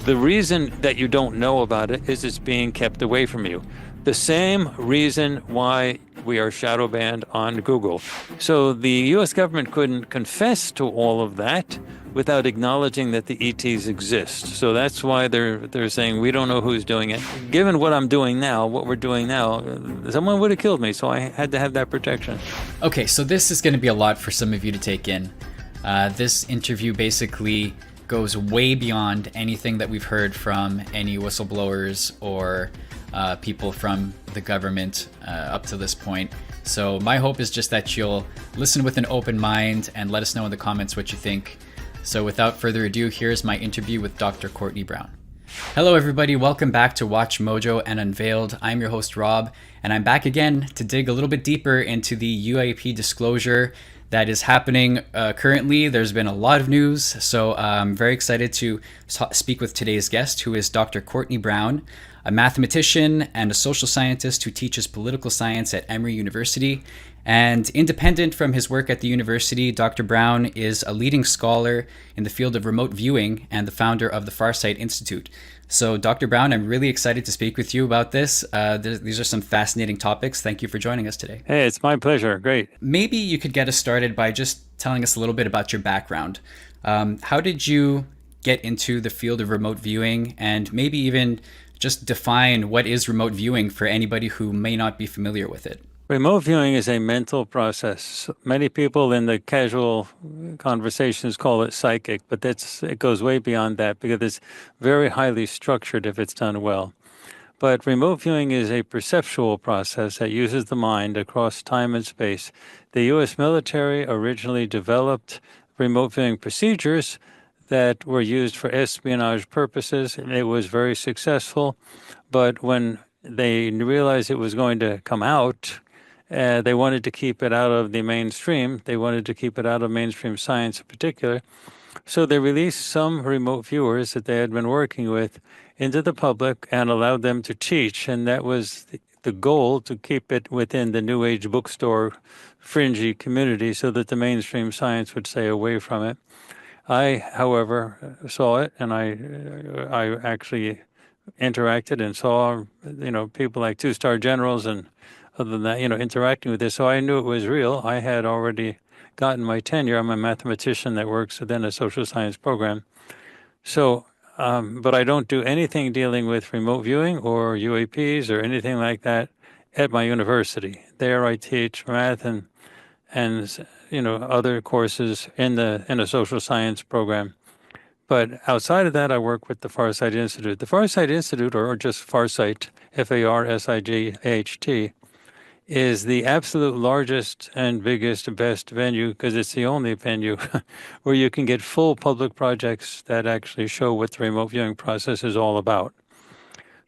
The reason that you don't know about it is it's being kept away from you. The same reason why we are shadow banned on Google. So the U.S. government couldn't confess to all of that without acknowledging that the ETs exist. So that's why they're saying we don't know who's doing it. Given what I'm doing now, what we're doing now, someone would have killed me. So I had to have that protection. Okay, so this is going to be a lot for some of you to take in. This interview basically goes way beyond anything that we've heard from any whistleblowers or people from the government up to this point. So my hope is just that you'll listen with an open mind and let us know in the comments what you think. So without further ado, here's my interview with Dr. Courtney Brown. Hello everybody, welcome back to WatchMojo and Unveiled. I'm your host Rob, and I'm back again to dig a little bit deeper into the UAP disclosure that is happening currently. There's been a lot of news, so I'm very excited to speak with today's guest, who is Dr. Courtney Brown, a mathematician and a social scientist who teaches political science at Emory University. And independent from his work at the university, Dr. Brown is a leading scholar in the field of remote viewing and the founder of the Farsight Institute. So, Dr. Brown, I'm really excited to speak with you about this. These are some fascinating topics. Thank you for joining us today. Hey, it's my pleasure. Great. Maybe you could get us started by just telling us a little bit about your background. How did you get into the field of remote viewing, and maybe even just define what is remote viewing for anybody who may not be familiar with it? Remote viewing is a mental process. Many people in the casual conversations call it psychic, but it goes way beyond that because it's very highly structured if it's done well. But remote viewing is a perceptual process that uses the mind across time and space. The U.S. military originally developed remote viewing procedures that were used for espionage purposes. It was very successful, but when they realized it was going to come out, they wanted to keep it out of the mainstream. They wanted to keep it out of mainstream science in particular. So they released some remote viewers that they had been working with into the public and allowed them to teach. And that was the goal, to keep it within the New Age bookstore fringy community so that the mainstream science would stay away from it. I, however, saw it, and I actually interacted and saw, people like two-star generals and other than that, interacting with this. So I knew it was real. I had already gotten my tenure. I'm a mathematician that works within a social science program. So, but I don't do anything dealing with remote viewing or UAPs or anything like that at my university. There I teach math and other courses in a social science program. But outside of that, I work with the Farsight Institute. The Farsight Institute, or just Farsight, Farsight, is the absolute largest and biggest, best venue, because it's the only venue where you can get full public projects that actually show what the remote viewing process is all about.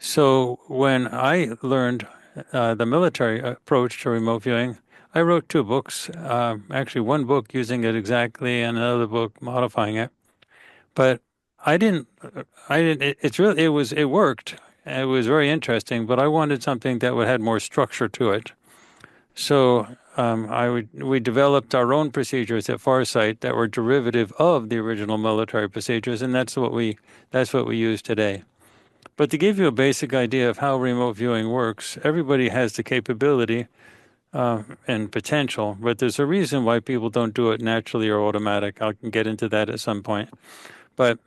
So when I learned the military approach to remote viewing, I wrote two books, actually one book using it exactly and another book modifying it. But it worked. It was very interesting, but I wanted something that had more structure to it. So we developed our own procedures at Farsight that were derivative of the original military procedures, and that's what we use today. But to give you a basic idea of how remote viewing works, everybody has the capability and potential, but there's a reason why people don't do it naturally or automatic. I can get into that at some point. But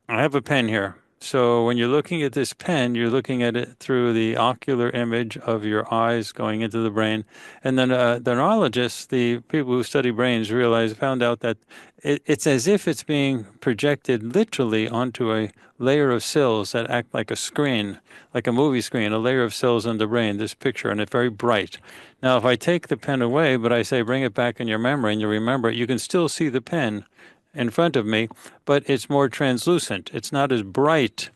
I have a pen here. So when you're looking at this pen, you're looking at it through the ocular image of your eyes going into the brain. And then the neurologists, the people who study brains, found out that it's as if it's being projected literally onto a layer of cells that act like a screen, like a movie screen, a layer of cells in the brain, this picture, and it's very bright. Now, if I take the pen away, but I say bring it back in your memory and you remember it, you can still see the pen in front of me, but it's more translucent. It's not as bright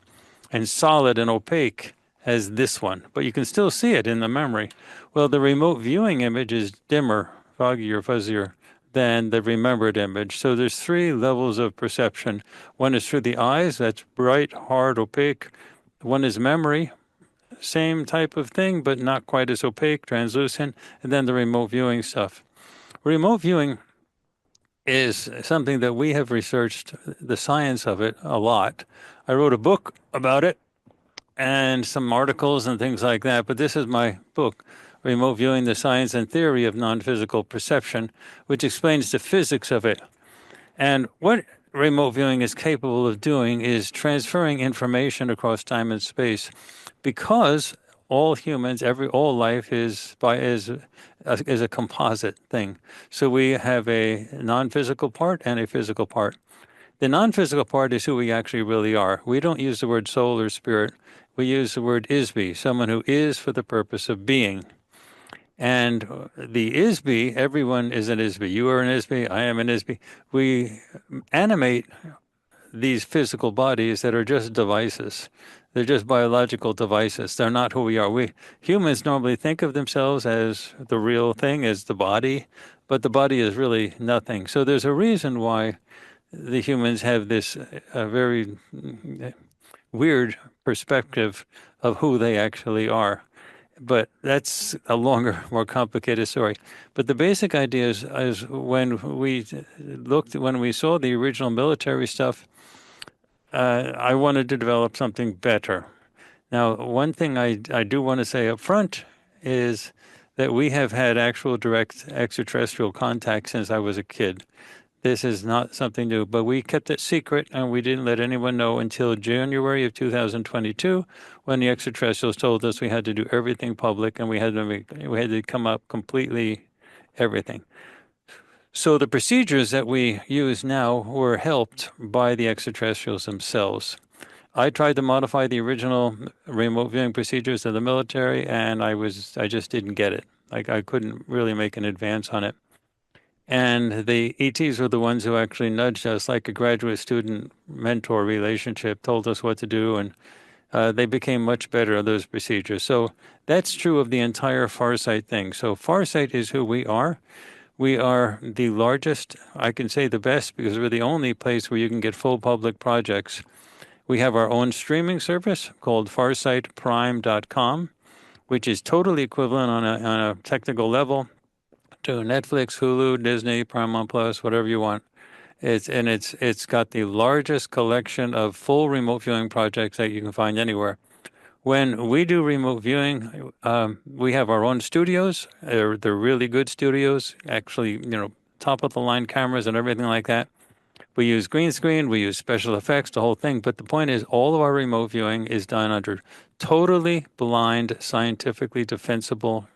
and solid and opaque as this one, but you can still see it in the memory. Well, the remote viewing image is dimmer, foggier, fuzzier than the remembered image. So there's three levels of perception. One is through the eyes, that's bright, hard, opaque. One is memory, same type of thing, but not quite as opaque, translucent. And then the remote viewing stuff. Remote viewing is something that we have researched the science of it a lot. I wrote a book about it and some articles and things like that, but this is my book, Remote Viewing: The Science and Theory of Non-Physical Perception, which explains the physics of it. And what remote viewing is capable of doing is transferring information across time and space, because all humans, all life is a composite thing. So we have a non-physical part and a physical part. The non-physical part is who we actually really are. We don't use the word soul or spirit. We use the word isbe, someone who is for the purpose of being. And the isbe, everyone is an isbe. You are an isbe. I am an isbe. We animate these physical bodies that are just devices. They're just biological devices. They're not who we are. We humans normally think of themselves as the real thing, as the body, but the body is really nothing. So there's a reason why the humans have this very weird perspective of who they actually are. But that's a longer, more complicated story. But the basic idea is when we saw the original military stuff, I wanted to develop something better. Now, one thing I do want to say up front is that we have had actual direct extraterrestrial contact since I was a kid. This is not something new, but we kept it secret and we didn't let anyone know until January of 2022, when the extraterrestrials told us we had to do everything public and we had to come up completely everything. So the procedures that we use now were helped by the extraterrestrials themselves. I tried to modify the original remote viewing procedures of the military, and I just didn't get it. I couldn't really make an advance on it. And the ETs were the ones who actually nudged us, like a graduate student mentor relationship, told us what to do, and they became much better at those procedures. So that's true of the entire Farsight thing. So Farsight is who we are. We are the largest, I can say the best, because we're the only place where you can get full public projects. We have our own streaming service called farsightprime.com, which is totally equivalent on a technical level to Netflix, Hulu, Disney, Paramount Plus, whatever you want. It's got the largest collection of full remote viewing projects that you can find anywhere. When we do remote viewing, we have our own studios. They're really good studios, actually, top of the line cameras and everything like that. We use green screen, we use special effects, the whole thing. But the point is, all of our remote viewing is done under totally blind, scientifically defensible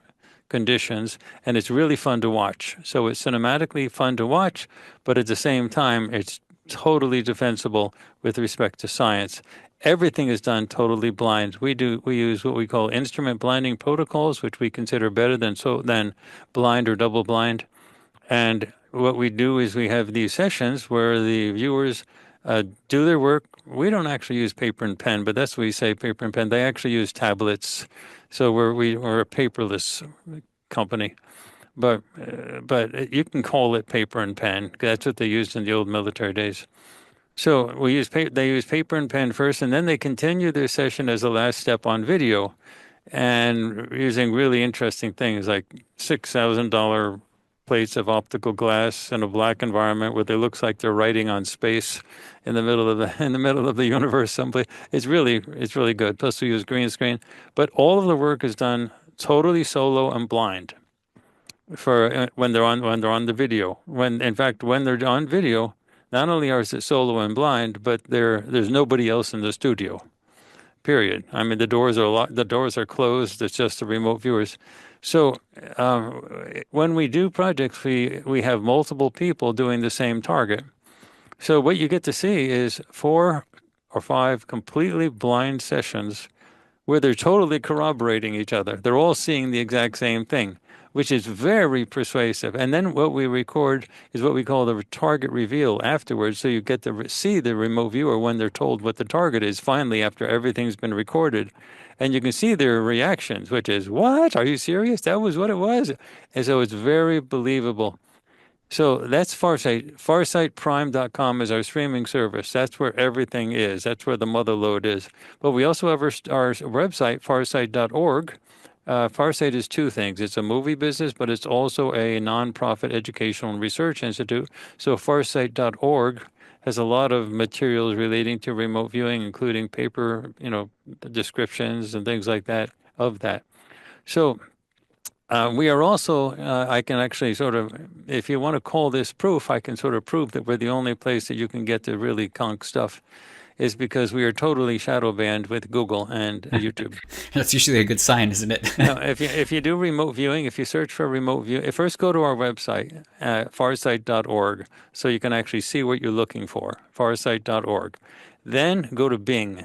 conditions, and it's really fun to watch. So it's cinematically fun to watch, but at the same time, it's totally defensible with respect to science. Everything is done totally blind. We use what we call instrument blinding protocols, which we consider better than blind or double blind. And what we do is we have these sessions where the viewers do their work. We don't actually use paper and pen, but that's what we say, paper and pen. They actually use tablets. So we're a paperless company, but you can call it paper and pen. That's what they used in the old military days. So they use paper and pen first, and then they continue their session as a last step on video, and using really interesting things like $6,000 plates of optical glass in a black environment where it looks like they're writing on space in the middle of the universe someplace. It's really good. Plus we use green screen, but all of the work is done totally solo and blind for when they're on the video. When they're on video, not only is it solo and blind, but there's nobody else in the studio. Period. I mean, the doors are closed. It's just the remote viewers. So when we do projects, we have multiple people doing the same target. So what you get to see is 4 or 5 completely blind sessions where they're totally corroborating each other. They're all seeing the exact same thing, which is very persuasive. And then what we record is what we call the target reveal afterwards. So you get to see the remote viewer when they're told what the target is finally after everything's been recorded. And you can see their reactions, which is, what? Are you serious? That was what it was? And so it's very believable. So that's Farsight. Farsightprime.com is our streaming service. That's where everything is. That's where the mother lode is. But we also have our website, farsight.org, Farsight is two things. It's a movie business, but it's also a nonprofit educational and research institute. So farsight.org has a lot of materials relating to remote viewing, including paper, descriptions and things like that of that. So we are also, I can actually sort of, if you want to call this proof, I can sort of prove that we're the only place that you can get to really conk stuff is because we are totally shadow banned with Google and YouTube. That's usually a good sign, isn't it? Now, if you do remote viewing, if you search for remote view, first go to our website, farsight.org, so you can actually see what you're looking for, farsight.org. Then go to Bing,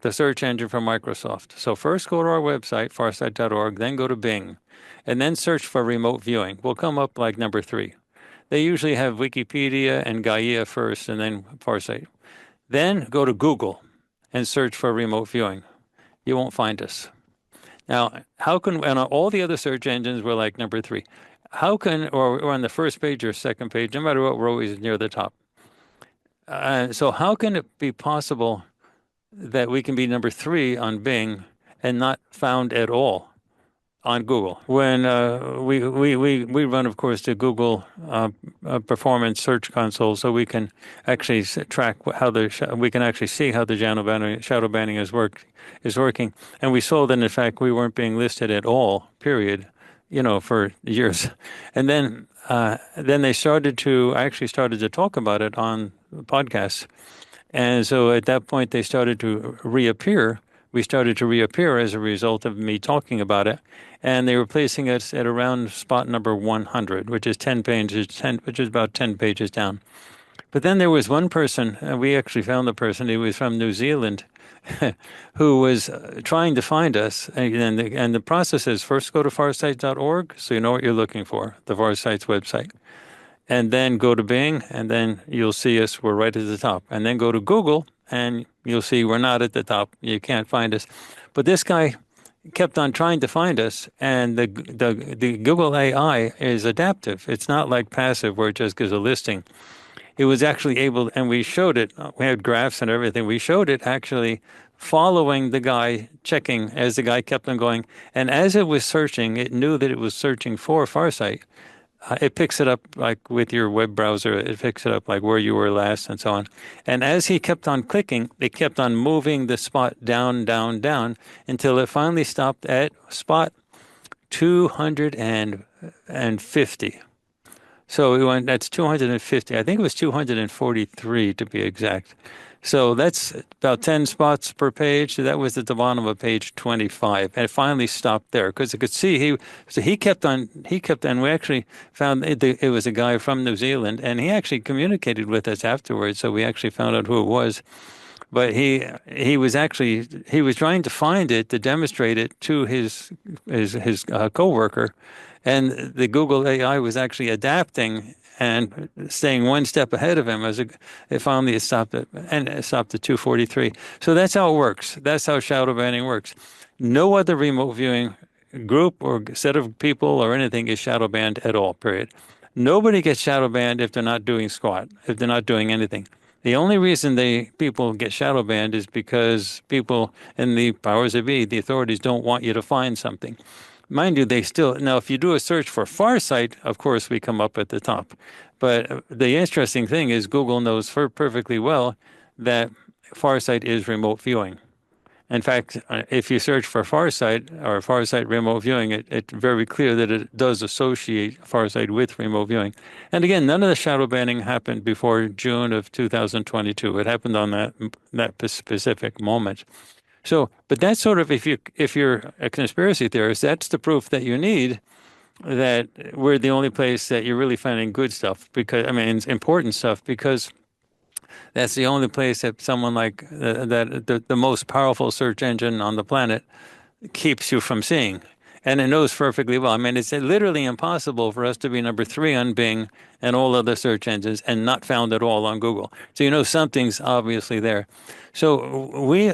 the search engine for Microsoft. So first go to our website, farsight.org, then go to Bing, and then search for remote viewing. We'll come up like number 3. They usually have Wikipedia and Gaia first, and then Farsight. Then go to Google and search for remote viewing. You won't find us. Now, and all the other search engines were like number 3. Or on the first page or second page, no matter what, we're always near the top. So how can it be possible that we can be number 3 on Bing and not found at all on Google? When we run, of course, the Google Performance Search Console, so we can actually track we can actually see how the shadow banning is working, and we saw that in fact we weren't being listed at all, period, for years, and then they started to talk about it on podcasts. And so at that point, they started to reappear. We started to reappear as a result of me talking about it. And they were placing us at around spot number 100, which is which is about 10 pages down. But then there was one person, and we actually found the person. He was from New Zealand, who was trying to find us. And the process is first go to farsight.org, so you know what you're looking for, the Farsight's website. And then go to Bing, and then you'll see us. We're right at the top. And then go to Google, and you'll see we're not at the top. You can't find us. But this guy kept on trying to find us, and the Google AI is adaptive. It's not like passive where it just gives a listing. It was actually able, and we showed it. We had graphs and everything. We showed it actually following the guy, checking as the guy kept on going. And as it was searching, it knew that it was searching for Farsight. It picks it up like with your web browser. It picks it up like where you were last and so on. And as he kept on clicking, it kept on moving the spot down, down, down until it finally stopped at spot 250. So that's 250. I think it was 243 to be exact. So that's about 10 spots per page. So that was at the bottom of page 25. And it finally stopped there because it could see he kept on. We actually found it was a guy from New Zealand, and he actually communicated with us afterwards. So we actually found out who it was. But he was trying to find it to demonstrate it to his coworker, and the Google AI was actually adapting and staying one step ahead of him it finally stopped at 243. So that's how it works. That's how shadow banning works. No other remote viewing group or set of people or anything is shadow banned at all, period. Nobody gets shadow banned if they're not doing squat, if they're not doing anything. The only reason people get shadow banned is because people in the powers that be, the authorities, don't want you to find something. Mind you, now if you do a search for Farsight, of course we come up at the top. But the interesting thing is Google knows perfectly well that Farsight is remote viewing. In fact, if you search for Farsight or Farsight remote viewing, it's very clear that it does associate Farsight with remote viewing. And again, none of the shadow banning happened before June of 2022. It happened on that specific moment. So, but that's sort of, if you're a conspiracy theorist, that's the proof that you need that we're the only place that you're really finding good stuff, it's important stuff, because that's the only place that someone like the most powerful search engine on the planet keeps you from seeing. And it knows perfectly well. It's literally impossible for us to be number 3 on Bing and all other search engines and not found at all on Google. So something's obviously there. So we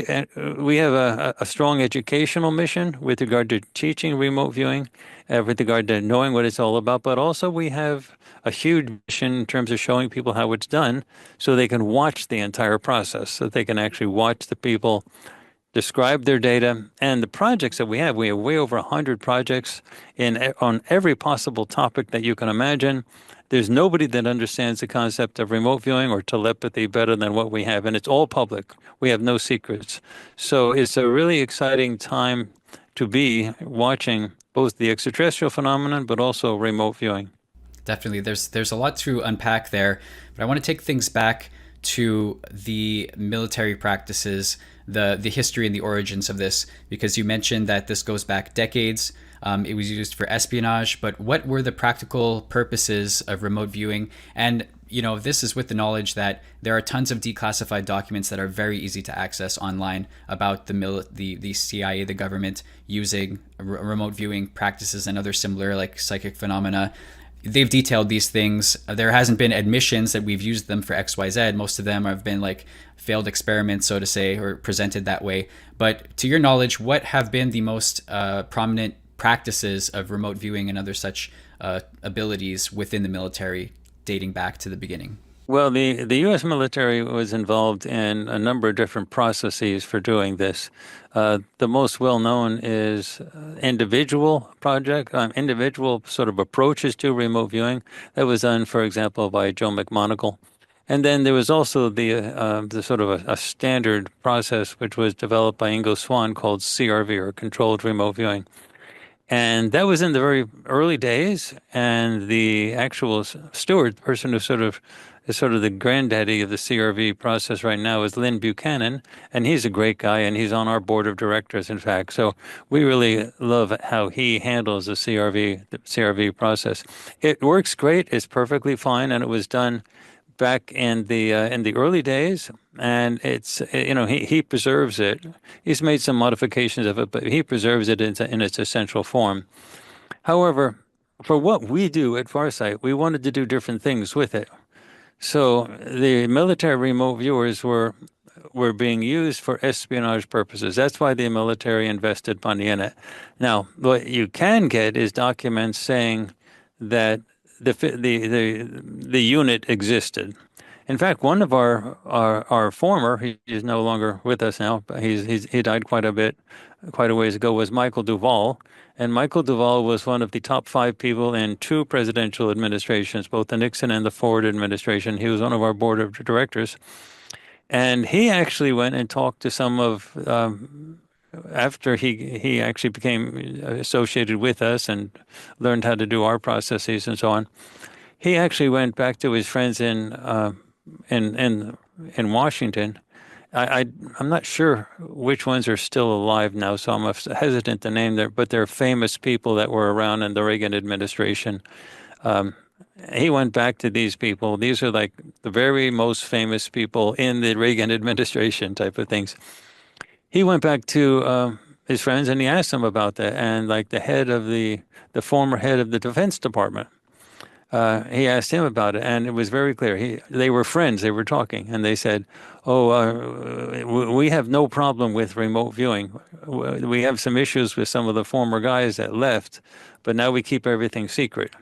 have a strong educational mission with regard to teaching remote viewing, with regard to knowing what it's all about. But also we have a huge mission in terms of showing people how it's done, so they can watch the entire process, so they can actually watch the people describe their data and the projects that we have. We have way over 100 projects on every possible topic that you can imagine. There's nobody that understands the concept of remote viewing or telepathy better than what we have, and it's all public. We have no secrets. So it's a really exciting time to be watching both the extraterrestrial phenomenon, but also remote viewing. Definitely, there's a lot to unpack there, but I want to take things back to the military practices, the history and the origins of this, because you mentioned that this goes back decades. It was used for espionage, but what were the practical purposes of remote viewing? And this is with the knowledge that there are tons of declassified documents that are very easy to access online about the CIA, the government using remote viewing practices and other similar like psychic phenomena. They've detailed these things. There hasn't been admissions that we've used them for XYZ. Most of them have been like failed experiments, so to say, or presented that way. But to your knowledge, what have been the most prominent practices of remote viewing and other such abilities within the military dating back to the beginning? Well, the U.S. military was involved in a number of different processes for doing this. The most well known is individual sort of approaches to remote viewing. That was done, for example, by Joe McMoneagle. And then there was also the sort of a standard process which was developed by Ingo Swann called CRV, or controlled remote viewing. And that was in the very early days. And the actual steward, the person who is sort of the granddaddy of the CRV process right now, is Lynn Buchanan. And he's a great guy, and he's on our board of directors, in fact. So we really love how he handles the CRV process. It works great. It's perfectly fine. And it was done back in the early days, and it's he preserves it. He's made some modifications of it, but he preserves it in its essential form. However, for what we do at Farsight, we wanted to do different things with it. So the military remote viewers were being used for espionage purposes. That's why the military invested money in it. Now, what you can get is documents saying that the unit existed. In fact, one of our former, he is no longer with us now, but he died quite a ways ago, was Michael Duvall. And Michael Duvall was one of the top 5 people in 2 presidential administrations, both the Nixon and the Ford administration. He was one of our board of directors. And he actually went and talked to some of after he actually became associated with us and learned how to do our processes and so on. He actually went back to his friends in Washington. I'm not sure which ones are still alive now, so I'm hesitant to name them, but they're famous people that were around in the Reagan administration. He went back to these people. These are like the very most famous people in the Reagan administration type of things. He went back to his friends and he asked them about that. And like the former head of the Defense Department, he asked him about it, and it was very clear. They were friends. They were talking, and they said, "Oh, we have no problem with remote viewing. We have some issues with some of the former guys that left, but now we keep everything secret."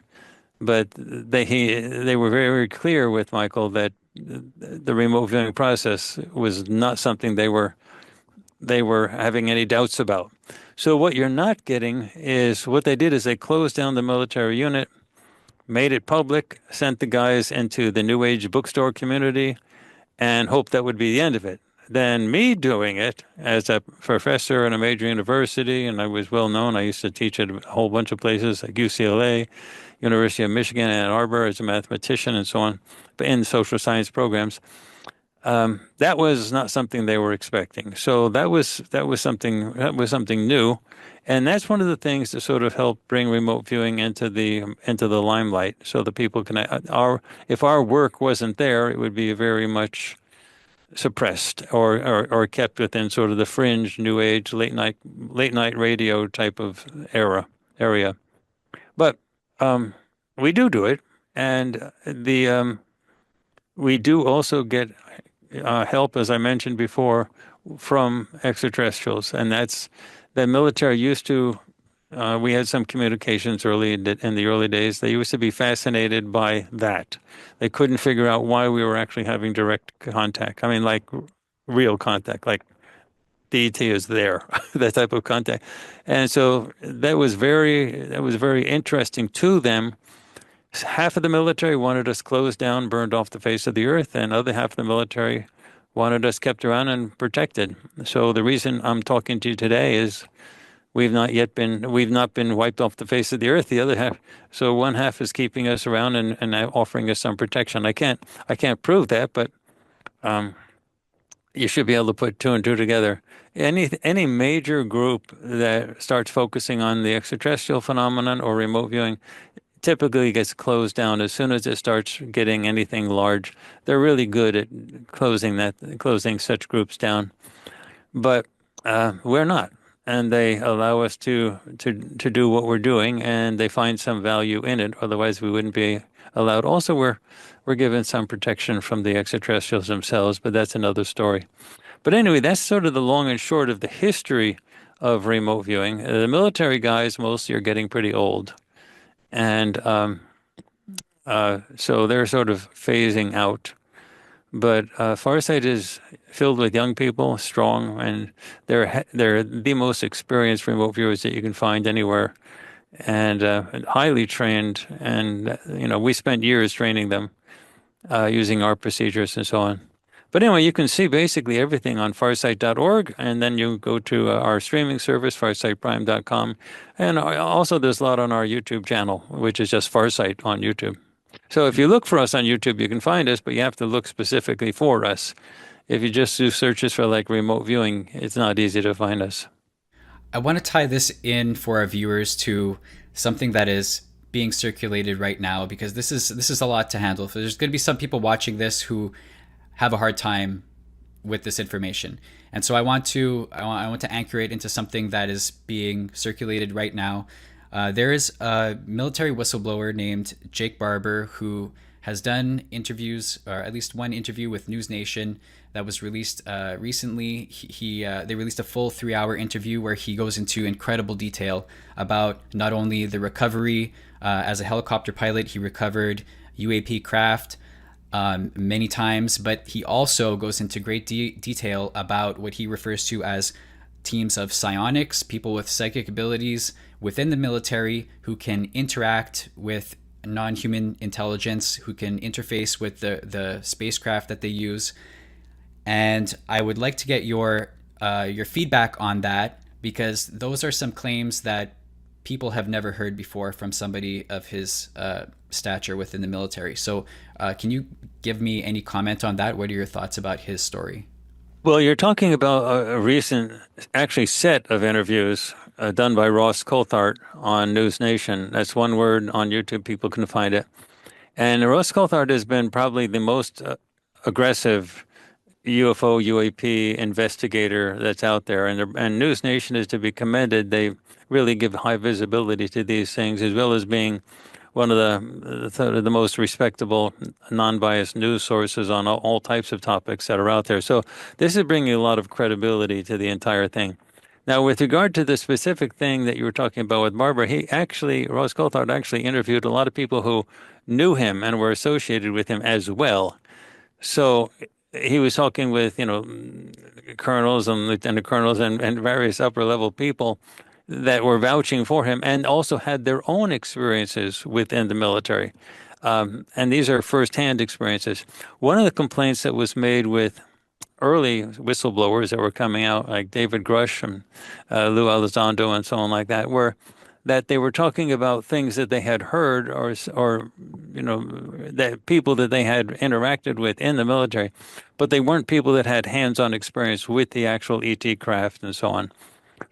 But they were very, very clear with Michael that the remote viewing process was not something they were having any doubts about. So what you're not getting is what they did is they closed down the military unit, made it public, sent the guys into the New Age bookstore community, and hoped that would be the end of it. Then me doing it as a professor in a major university, and I was well known. I used to teach at a whole bunch of places like UCLA, University of Michigan, Ann Arbor as a mathematician and so on, but in social science programs. That was not something they were expecting. So that was something new, and that's one of the things that sort of helped bring remote viewing into the limelight, so that people can if our work wasn't there, it would be very much suppressed or kept within sort of the fringe, new age, late night radio type of area. But we do it, and we do also get help, as I mentioned before, from extraterrestrials, and that's the military used to. We had some communications in the early days. They used to be fascinated by that. They couldn't figure out why we were actually having direct contact. I mean, like real contact, like the ET is there, that type of contact. And so that was very interesting to them. Half of the military wanted us closed down, burned off the face of the earth, and other half of the military wanted us kept around and protected. So the reason I'm talking to you today is we've not been wiped off the face of the earth. The other half, so one half is keeping us around and offering us some protection. I can't prove that, but you should be able to put two and two together. Any major group that starts focusing on the extraterrestrial phenomenon or remote viewing typically gets closed down as soon as it starts getting anything large. They're really good at closing such groups down, but we're not, and they allow us to do what we're doing, and they find some value in it. Otherwise, we wouldn't be allowed. Also, we're given some protection from the extraterrestrials themselves, but that's another story. But anyway, that's sort of the long and short of the history of remote viewing. The military guys mostly are getting pretty old, and so they're sort of phasing out. But Farsight is filled with young people, strong, and they're the most experienced remote viewers that you can find anywhere, and highly trained. And we spent years training them using our procedures and so on. But anyway, you can see basically everything on farsight.org, and then you go to our streaming service, farsightprime.com. And also there's a lot on our YouTube channel, which is just Farsight on YouTube. So if you look for us on YouTube, you can find us, but you have to look specifically for us. If you just do searches for like remote viewing, it's not easy to find us. I want to tie this in for our viewers to something that is being circulated right now, because this is a lot to handle. There's going to be some people watching this who have a hard time with this information, and so I want to anchor it into something that is being circulated right now. There is a military whistleblower named Jake Barber who has done interviews, or at least one interview with News Nation that was released recently. They released a full 3-hour interview where he goes into incredible detail about not only the recovery as a helicopter pilot. He recovered UAP craft many times, but he also goes into great detail about what he refers to as teams of psionics, people with psychic abilities within the military who can interact with non-human intelligence, who can interface with the spacecraft that they use. And I would like to get your feedback on that, because those are some claims that people have never heard before from somebody of his stature within the military. So can you give me any comment on that? What are your thoughts about his story? Well, you're talking about a recent, actually, set of interviews done by Ross Coulthart on News Nation. That's one word on YouTube. People can find it. And Ross Coulthart has been probably the most aggressive UFO, UAP investigator that's out there. And News Nation is to be commended. They really give high visibility to these things, as well as being one of the most respectable, non-biased news sources on all types of topics that are out there. So this is bringing a lot of credibility to the entire thing. Now, with regard to the specific thing that you were talking about with Barber, Ross Coulthart actually interviewed a lot of people who knew him and were associated with him as well. So he was talking with, colonels and lieutenant colonels and various upper level people that were vouching for him and also had their own experiences within the military. And these are firsthand experiences. One of the complaints that was made with early whistleblowers that were coming out, like David Grush and Lou Elizondo and so on like that, were that they were talking about things that they had heard or that people that they had interacted with in the military, but they weren't people that had hands-on experience with the actual ET craft and so on.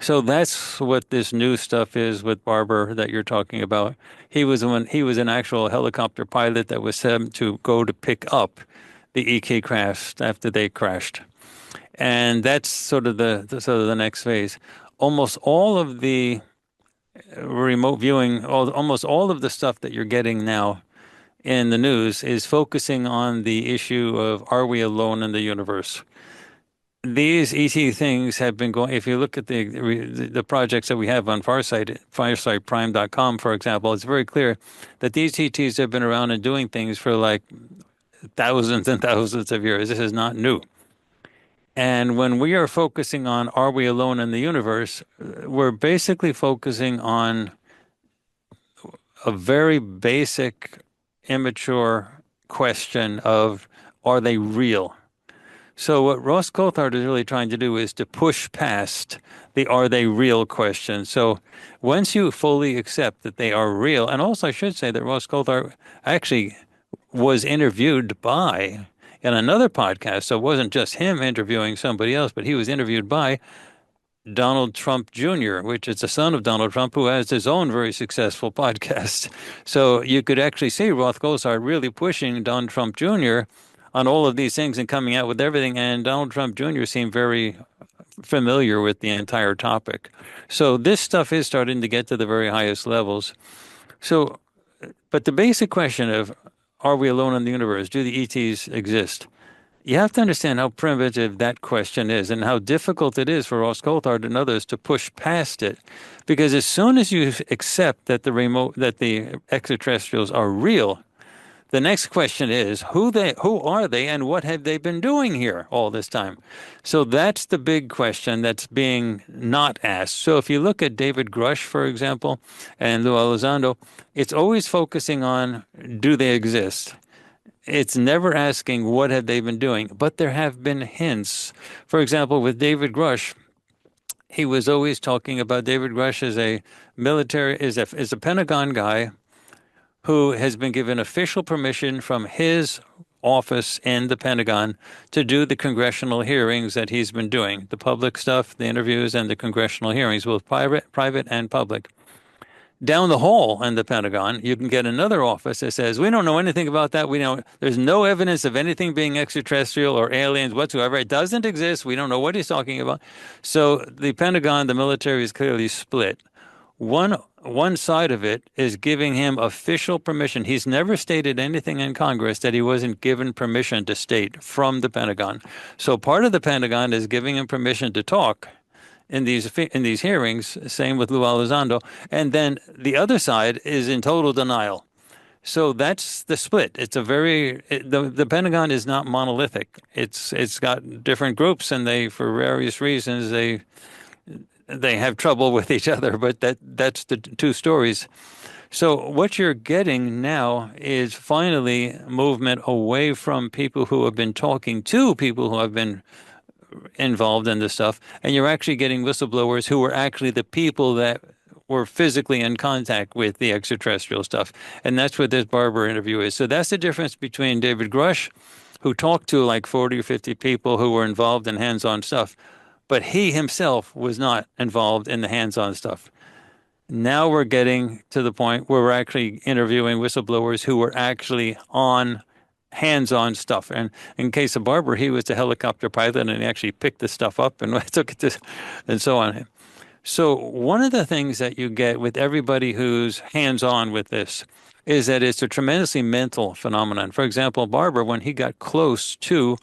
So that's what this new stuff is with Barber that you're talking about. He was an actual helicopter pilot that was sent to go to pick up the EK craft after they crashed, and that's sort of the next phase. Almost all of the remote viewing, almost all of the stuff that you're getting now in the news is focusing on the issue of, are we alone in the universe? These ET things have been going. If you look at the projects that we have on Farsight, farsightprime.com, for example, it's very clear that these ETs have been around and doing things for like thousands and thousands of years. This is not new. And when we are focusing on are we alone in the universe, we're basically focusing on a very basic, immature question of are they real? So what Ross Coulthard is really trying to do is to push past the are they real question. So once you fully accept that they are real, and also I should say that Ross Coulthard actually was interviewed by in another podcast. So it wasn't just him interviewing somebody else, but he was interviewed by Donald Trump Jr., which is the son of Donald Trump, who has his own very successful podcast. So you could actually see Roth Gosar really pushing Donald Trump Jr. on all of these things and coming out with everything. And Donald Trump Jr. seemed very familiar with the entire topic. So this stuff is starting to get to the very highest levels. So, but the basic question of are we alone in the universe? Do the ETs exist? You have to understand how primitive that question is and how difficult it is for Ross Coulthard and others to push past it. Because as soon as you accept that the extraterrestrials are real, the next question is who are they and what have they been doing here all this time? So that's the big question that's being not asked. So if you look at David Grush, for example, and Lou Elizondo, it's always focusing on do they exist? It's never asking what have they been doing, but there have been hints. For example, with David Grush, he was always talking about David Grush as a military, is a Pentagon guy who has been given official permission from his office in the Pentagon to do the congressional hearings that he's been doing, the public stuff, the interviews, and the congressional hearings, both private and public. Down the hall in the Pentagon, you can get another office that says, we don't know anything about that. We know there's no evidence of anything being extraterrestrial or aliens whatsoever. It doesn't exist. We don't know what he's talking about. So the Pentagon, the military is clearly split. One side of it is giving him official permission. He's never stated anything in Congress that he wasn't given permission to state from the Pentagon. So part of the Pentagon is giving him permission to talk in these hearings. Same with Lou Elizondo, and then the other side is in total denial. So that's the split. It's a the Pentagon is not monolithic. It's got different groups, and they, for various reasons, they have trouble with each other. But that's the two stories. So what you're getting now is finally movement away from people who have been talking to people who have been involved in this stuff, and you're actually getting whistleblowers who were actually the people that were physically in contact with the extraterrestrial stuff. And that's what this Barber interview is. So that's the difference between David Grush, who talked to like 40 or 50 people who were involved in hands-on stuff, but he himself was not involved in the hands-on stuff. Now we're getting to the point where we're actually interviewing whistleblowers who were actually on hands-on stuff. And in case of Barber, he was the helicopter pilot and he actually picked the stuff up and took it to, and so on. So one of the things that you get with everybody who's hands-on with this is that it's a tremendously mental phenomenon. For example, Barber, when he got close to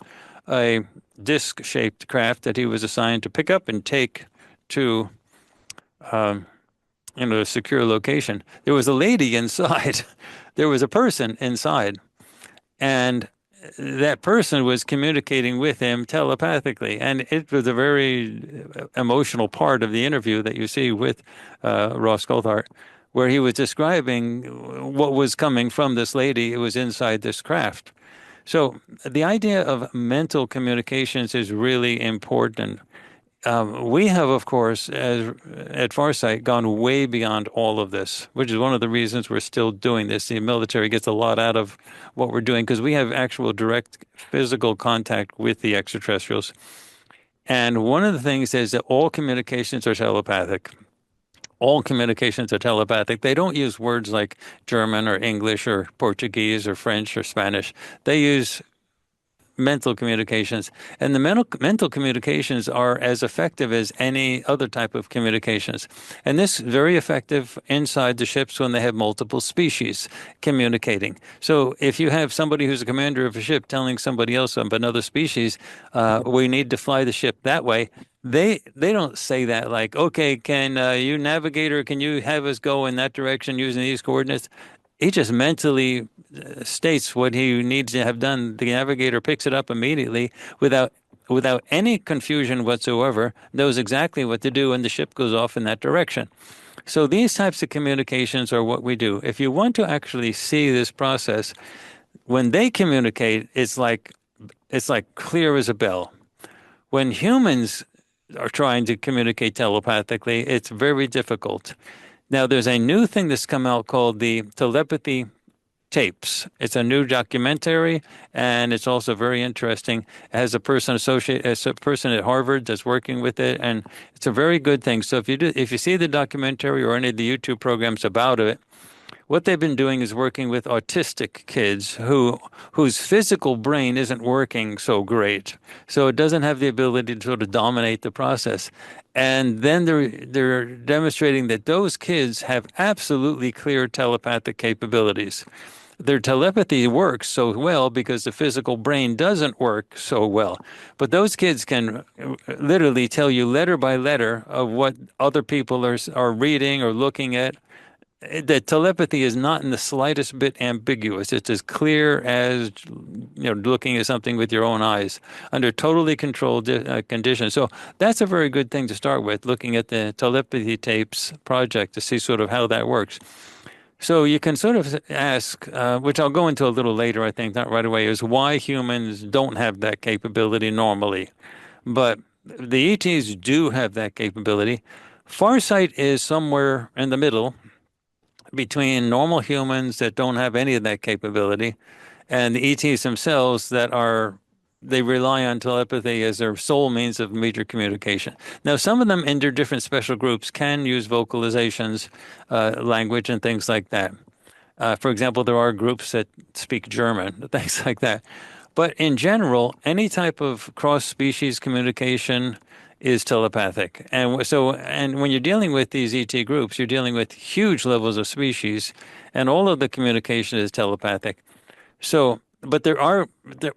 a disc-shaped craft that he was assigned to pick up and take to a secure location, there was a lady inside. There was a person inside. And that person was communicating with him telepathically. And it was a very emotional part of the interview that you see with Ross Coulthard, where he was describing what was coming from this lady who was inside this craft. So the idea of mental communications is really important. We have, of course, at Farsight, gone way beyond all of this, which is one of the reasons we're still doing this. The military gets a lot out of what we're doing because we have actual direct physical contact with the extraterrestrials. And one of the things is that all communications are telepathic. All communications are telepathic. They don't use words like German or English or Portuguese or French or Spanish. They use mental communications, and the mental communications are as effective as any other type of communications. And this is very effective inside the ships when they have multiple species communicating. So if you have somebody who's a commander of a ship telling somebody else of another species, we need to fly the ship that way. They don't say that like, okay, can you navigator, can you have us go in that direction using these coordinates? He just mentally states what he needs to have done. The navigator picks it up immediately without any confusion whatsoever, knows exactly what to do, and the ship goes off in that direction. So these types of communications are what we do. If you want to actually see this process, when they communicate, it's like clear as a bell. When humans are trying to communicate telepathically, it's very difficult. Now, there's a new thing that's come out called the telepathy tapes. It's a new documentary, and it's also very interesting. It has a person at Harvard that's working with it, and it's a very good thing. So if you see the documentary or any of the YouTube programs about it, what they've been doing is working with autistic kids whose physical brain isn't working so great, so it doesn't have the ability to sort of dominate the process. And then they're demonstrating that those kids have absolutely clear telepathic capabilities. Their telepathy works so well because the physical brain doesn't work so well. But those kids can literally tell you letter by letter of what other people are reading or looking at. The telepathy is not in the slightest bit ambiguous. It's as clear as looking at something with your own eyes under totally controlled conditions. So that's a very good thing to start with, looking at the telepathy tapes project to see sort of how that works. So you can sort of ask, which I'll go into a little later, I think, not right away, is why humans don't have that capability normally. But the ETs do have that capability. Farsight is somewhere in the middle between normal humans that don't have any of that capability and the ETs themselves they rely on telepathy as their sole means of major communication. Now, some of them in their different special groups can use vocalizations, language, and things like that. For example, there are groups that speak German, things like that. But in general, any type of cross-species communication is telepathic. And when you're dealing with these ET groups, you're dealing with huge levels of species, and all of the communication is telepathic. So, but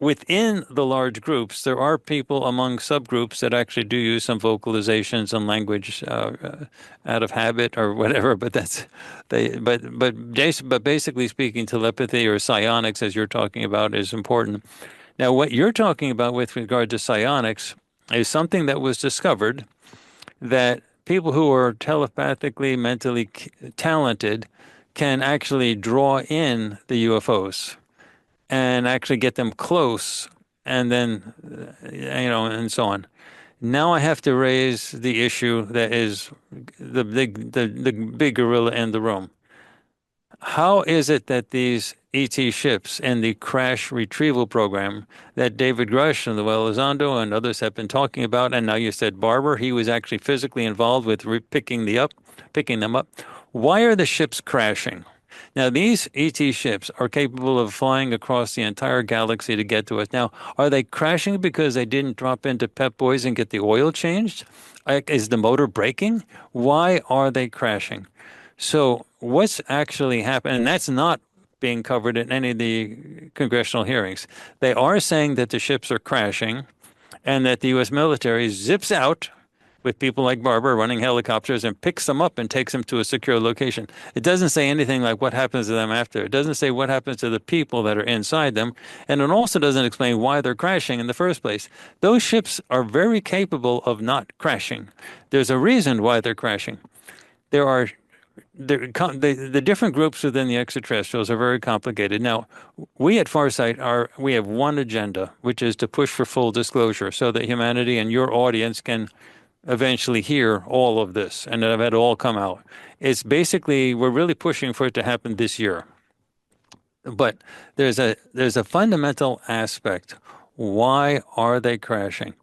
within the large groups, there are people among subgroups that actually do use some vocalizations and language out of habit or whatever. But but basically speaking, telepathy or psionics, as you're talking about, is important. Now, what you're talking about with regard to psionics is something that was discovered that people who are telepathically, mentally talented can actually draw in the UFOs and actually get them close, and then, and so on. Now I have to raise the issue that is the big gorilla in the room. How is it that these ET ships and the crash retrieval program that David Grush and Noel Elizondo and others have been talking about, and now you said Barber, he was actually physically involved with picking them up. Why are the ships crashing? Now, these ET ships are capable of flying across the entire galaxy to get to us. Now, are they crashing because they didn't drop into Pep Boys and get the oil changed? Is the motor breaking? Why are they crashing? So what's actually happening? And that's not being covered in any of the congressional hearings. They are saying that the ships are crashing and that the U.S. military zips out with people like Barber running helicopters and picks them up and takes them to a secure location. It doesn't say anything like what happens to them after. It doesn't say what happens to the people that are inside them. And it also doesn't explain why they're crashing in the first place. Those ships are very capable of not crashing. There's a reason why they're crashing. The different groups within the extraterrestrials are very complicated. Now, we at Farsight we have one agenda, which is to push for full disclosure so that humanity and your audience can eventually hear all of this and have it all come out. It's basically, we're really pushing for it to happen this year. But there's a fundamental aspect. Why are they crashing?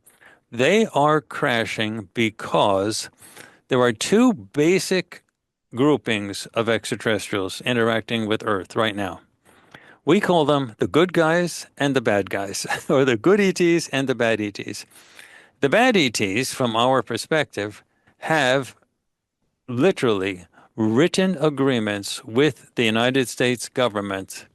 They are crashing because there are two basic groupings of extraterrestrials interacting with Earth right now. We call them the good guys and the bad guys, or the good ETs and the bad ETs. The bad ETs, from our perspective, have literally written agreements with the United States government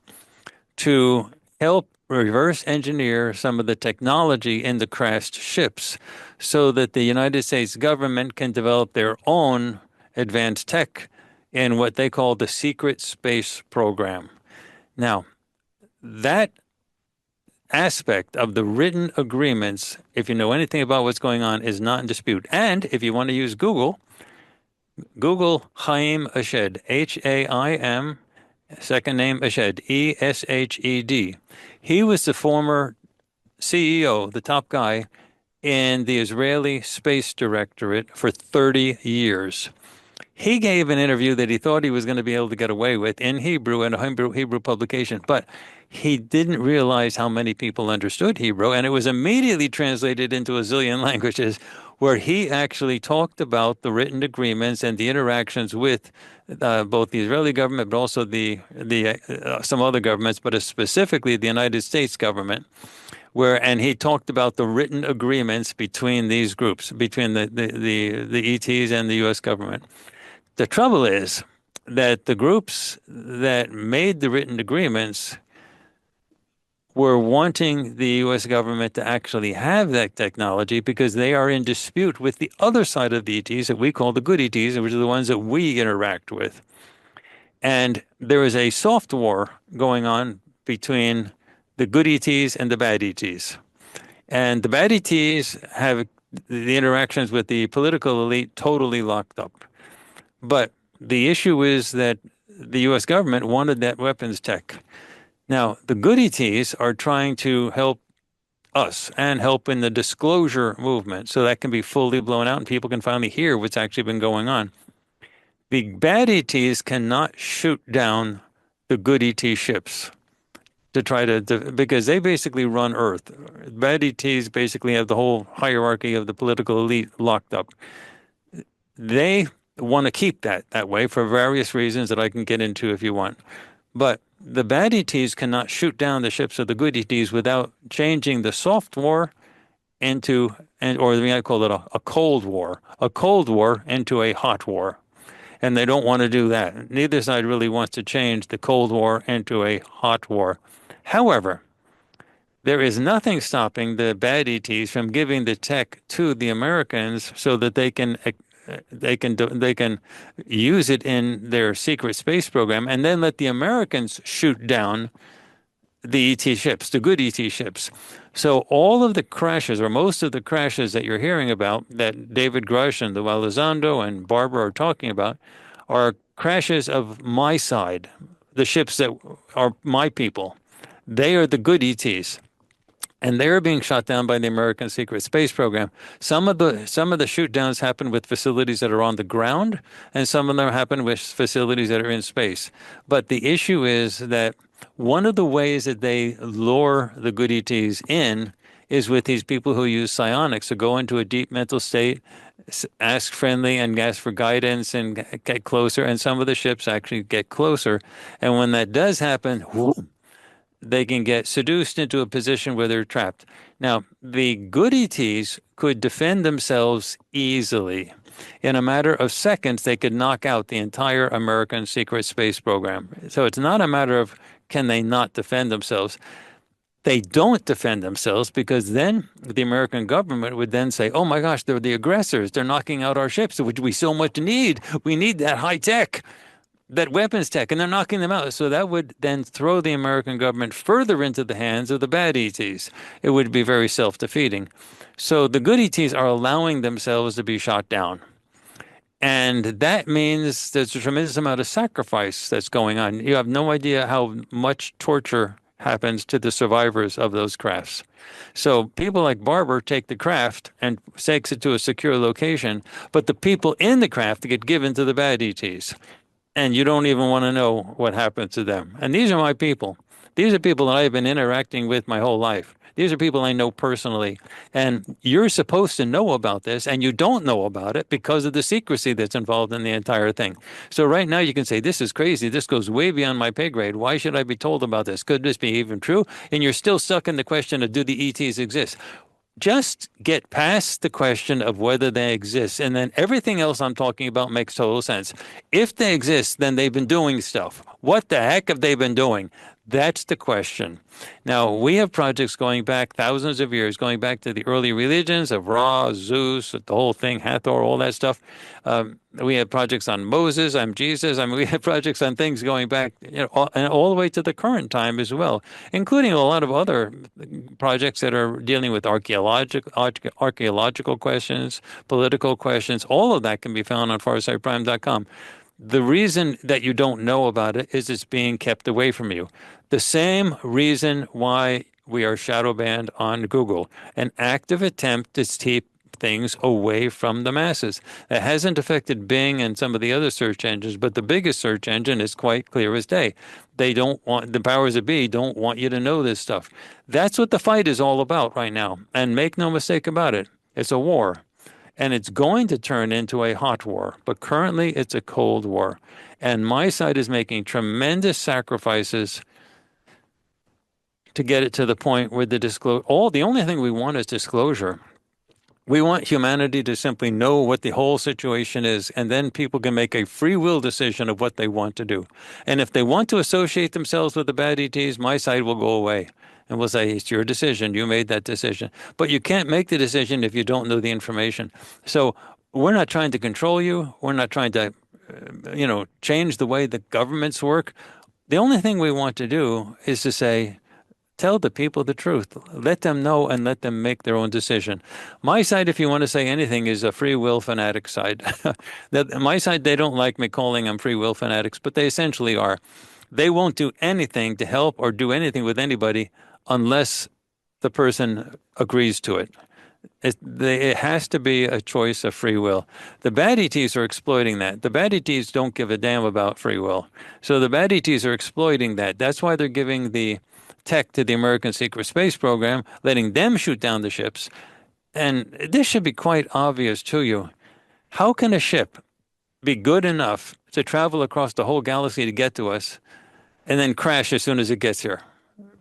to help reverse engineer some of the technology in the crashed ships so that the United States government can develop their own advanced tech in what they call the secret space program. Now, that aspect of the written agreements, if you know anything about what's going on, is not in dispute. And if you want to use Google, Google Haim Eshed, Haim, second name Eshed, Eshed. He was the former CEO, the top guy in the Israeli Space Directorate for 30 years. He gave an interview that he thought he was going to be able to get away with in Hebrew in a Hebrew publication, but he didn't realize how many people understood Hebrew, and it was immediately translated into a zillion languages, where he actually talked about the written agreements and the interactions with both the Israeli government, but also the some other governments, but specifically the United States government, and he talked about the written agreements between these groups, between the ETs and the U.S. government. The trouble is that the groups that made the written agreements were wanting the U.S. government to actually have that technology because they are in dispute with the other side of the ETs that we call the good ETs, which are the ones that we interact with. And there is a soft war going on between the good ETs and the bad ETs. And the bad ETs have the interactions with the political elite totally locked up. But the issue is that the U.S. government wanted that weapons tech. Now, the good ETs are trying to help us and help in the disclosure movement so that can be fully blown out and people can finally hear what's actually been going on. The bad ETs cannot shoot down the good ET ships to try to, because they basically run Earth. Bad ETs basically have the whole hierarchy of the political elite locked up. They want to keep that way for various reasons that I can get into if you want. But the bad ETs cannot shoot down the ships of the good ETs without changing the soft war into, or I call it a cold war into a hot war. And they don't want to do that. Neither side really wants to change the Cold War into a hot war. However, there is nothing stopping the bad ETs from giving the tech to the Americans so that they can use it in their secret space program and then let the Americans shoot down the ET ships, the good ET ships. So all of the crashes, or most of the crashes that you're hearing about, that David Grush and Lou Elizondo and Barbara are talking about, are crashes of my side, the ships that are my people. They are the good ETs. And they're being shot down by the American secret space program. Some of the shoot downs happen with facilities that are on the ground, and some of them happen with facilities that are in space. But the issue is that one of the ways that they lure the good ETs in is with these people who use psionics to go into a deep mental state, ask friendly and ask for guidance and get closer. And some of the ships actually get closer. And when that does happen, whoop, they can get seduced into a position where they're trapped. Now, the good ETs could defend themselves easily. In a matter of seconds, they could knock out the entire American secret space program. So it's not a matter of can they not defend themselves. They don't defend themselves because then the American government would then say, oh my gosh, they're the aggressors. They're knocking out our ships, which we so much need. We need that high tech, that weapons tech, and they're knocking them out. So that would then throw the American government further into the hands of the bad ETs. It would be very self-defeating. So the good ETs are allowing themselves to be shot down. And that means there's a tremendous amount of sacrifice that's going on. You have no idea how much torture happens to the survivors of those crafts. So people like Barber take the craft and takes it to a secure location, but the people in the craft get given to the bad ETs. And you don't even want to know what happened to them. And these are my people. These are people that I've been interacting with my whole life. These are people I know personally. And you're supposed to know about this, and you don't know about it because of the secrecy that's involved in the entire thing. So right now you can say, this is crazy. This goes way beyond my pay grade. Why should I be told about this? Could this be even true? And you're still stuck in the question of, do the ETs exist? Just get past the question of whether they exist, and then everything else I'm talking about makes total sense. If they exist, then they've been doing stuff. What the heck have they been doing? That's the question. Now, we have projects going back thousands of years, going back to the early religions of Ra, Zeus, the whole thing, Hathor, all that stuff. We have projects on Moses, I'm Jesus. I mean, we have projects on things going back, and all the way to the current time as well, including a lot of other projects that are dealing with archaeological questions, political questions. All of that can be found on farsightprime.com. The reason that you don't know about it is it's being kept away from you. The same reason why we are shadow banned on Google, an active attempt to keep things away from the masses. It hasn't affected Bing and some of the other search engines, but the biggest search engine is quite clear as day. They don't want, the powers that be don't want you to know this stuff. That's what the fight is all about right now. And make no mistake about it, it's a war. And it's going to turn into a hot war, but currently it's a cold war. And my side is making tremendous sacrifices to get it to the point where the only thing we want is disclosure. We want humanity to simply know what the whole situation is, and then people can make a free will decision of what they want to do. And if they want to associate themselves with the bad ETs, my side will go away. And we'll say, it's your decision. You made that decision. But you can't make the decision if you don't know the information. So we're not trying to control you. We're not trying to, change the way the governments work. The only thing we want to do is to say, tell the people the truth. Let them know and let them make their own decision. My side, if you want to say anything, is a free will fanatic side. My side, they don't like me calling them free will fanatics, but they essentially are. They won't do anything to help or do anything with anybody unless the person agrees to it. It has to be a choice of free will. The bad ETs are exploiting that. The bad ETs don't give a damn about free will. So the bad ETs are exploiting that. That's why they're giving the tech to the American secret space program, letting them shoot down the ships. And this should be quite obvious to you. How can a ship be good enough to travel across the whole galaxy to get to us and then crash as soon as it gets here?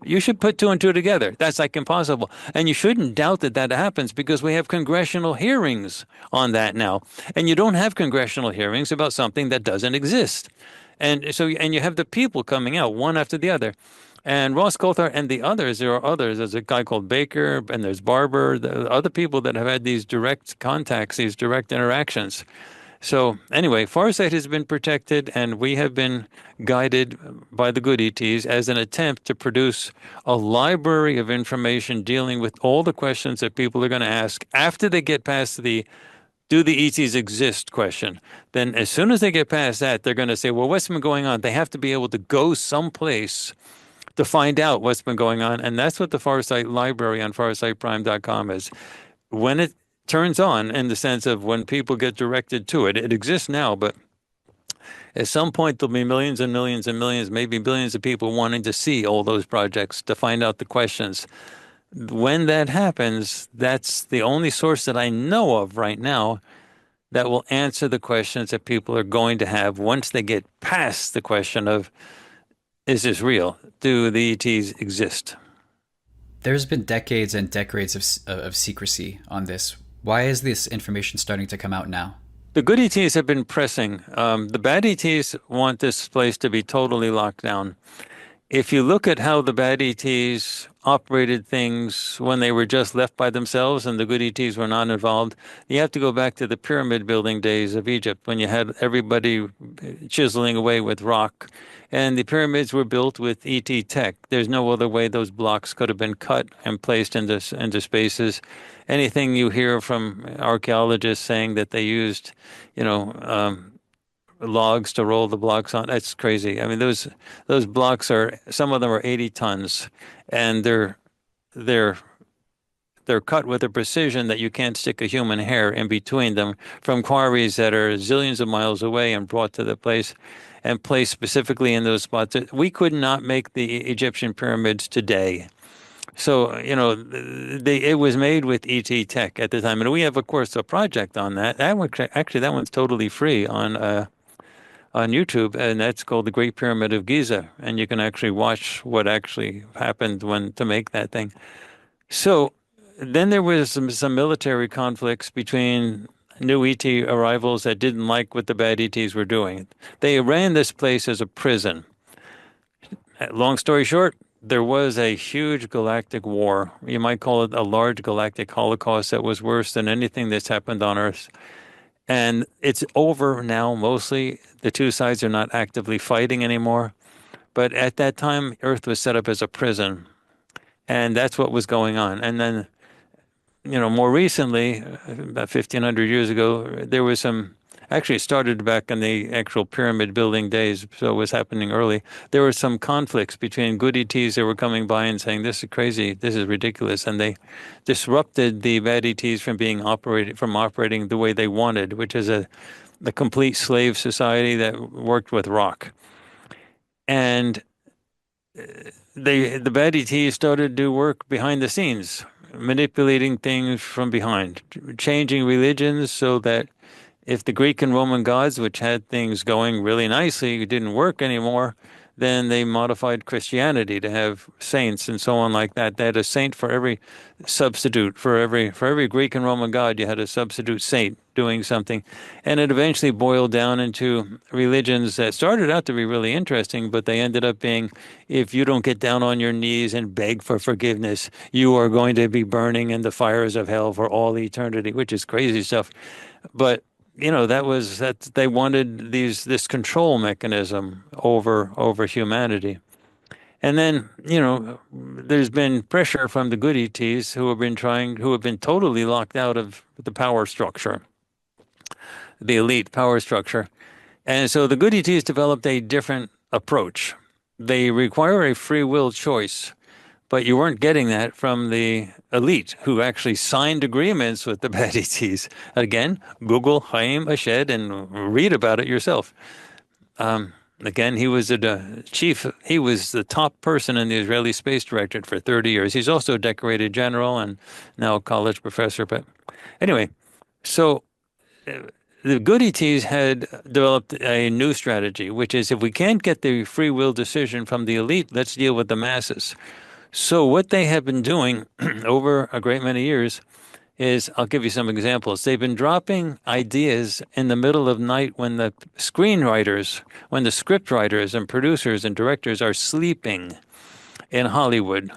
You should put two and two together. That's like impossible. And you shouldn't doubt that that happens because we have congressional hearings on that now. And you don't have congressional hearings about something that doesn't exist. And you have the people coming out one after the other. And Ross Coulthard and the others, there are others. There's a guy called Baker and there's Barber, the other people that have had these direct contacts, these direct interactions. So anyway, Farsight has been protected and we have been guided by the good ETs as an attempt to produce a library of information dealing with all the questions that people are going to ask after they get past the do the ETs exist question. Then as soon as they get past that, they're going to say, well, what's been going on? They have to be able to go someplace to find out what's been going on. And that's what the Farsight library on farsightprime.com is. When it turns on, in the sense of when people get directed to it, it exists now, but at some point there'll be millions and millions and millions, maybe billions of people wanting to see all those projects to find out the questions. When that happens, that's the only source that I know of right now that will answer the questions that people are going to have once they get past the question of, is this real? Do the ETs exist? There's been decades and decades of secrecy on this. Why is this information starting to come out now? The good ETs have been pressing. The bad ETs want this place to be totally locked down. If you look at how the bad ETs operated things when they were just left by themselves and the good ETs were not involved, you have to go back to the pyramid building days of Egypt when you had everybody chiseling away with rock. And the pyramids were built with ET tech. There's no other way those blocks could have been cut and placed into spaces. Anything you hear from archaeologists saying that they used, logs to roll the blocks on, that's crazy. I mean, those blocks some of them are 80 tons, and they're cut with a precision that you can't stick a human hair in between them from quarries that are zillions of miles away and brought to the place and placed specifically in those spots. We could not make the Egyptian pyramids today. So, it was made with ET tech at the time. And we have, of course, a project on that. That one's totally free on YouTube, and that's called the Great Pyramid of Giza. And you can actually watch what actually happened to make that thing. So then there was some military conflicts between new ET arrivals that didn't like what the bad ETs were doing. They ran this place as a prison. Long story short, there was a huge galactic war. You might call it a large galactic holocaust that was worse than anything that's happened on Earth. And it's over now, mostly. The two sides are not actively fighting anymore. But at that time, Earth was set up as a prison. And that's what was going on. And then, more recently, about 1,500 years ago, there was some, actually it started back in the actual pyramid building days, so it was happening early. There were some conflicts between good ETs that were coming by and saying, this is crazy, this is ridiculous. And they disrupted the bad ETs from operating the way they wanted, which is a complete slave society that worked with rock. And the bad ETs started to do work behind the scenes, manipulating things from behind, changing religions so that if the Greek and Roman gods, which had things going really nicely, didn't work anymore, then they modified Christianity to have saints and so on like that. They had a saint for every substitute. For every Greek and Roman god, you had a substitute saint doing something. And it eventually boiled down into religions that started out to be really interesting, but they ended up being, if you don't get down on your knees and beg for forgiveness, you are going to be burning in the fires of hell for all eternity, which is crazy stuff. But that they wanted this control mechanism over humanity. And then, there's been pressure from the good ETs who have been totally locked out of the power structure, the elite power structure. And so the good ETs developed a different approach. They require a free will choice, but you weren't getting that from the elite who actually signed agreements with the bad ETs. Again, Google Haim Ashed and read about it yourself. Again, he was he was the top person in the Israeli Space Directorate for 30 years. He's also a decorated general and now a college professor. But anyway, so the good ETs had developed a new strategy, which is if we can't get the free will decision from the elite, let's deal with the masses. So what they have been doing over a great many years is, I'll give you some examples. They've been dropping ideas in the middle of night when the script writers and producers and directors are sleeping in Hollywood.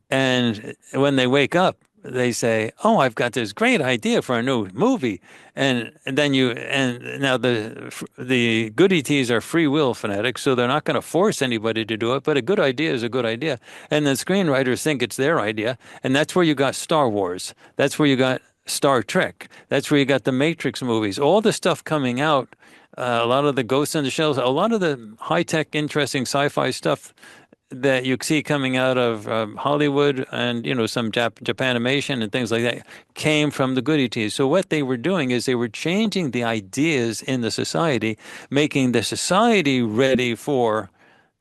And when they wake up, they say, "Oh, I've got this great idea for a new movie," and now the good ETs are free will fanatics, so they're not going to force anybody to do it. But a good idea is a good idea, and the screenwriters think it's their idea, and that's where you got Star Wars. That's where you got Star Trek. That's where you got the Matrix movies. All the stuff coming out, a lot of the Ghost in the Shells, a lot of the high tech, interesting sci-fi stuff that you see coming out of Hollywood and some Japanimation and things like that came from the good ETs. So what they were doing is they were changing the ideas in the society, making the society ready for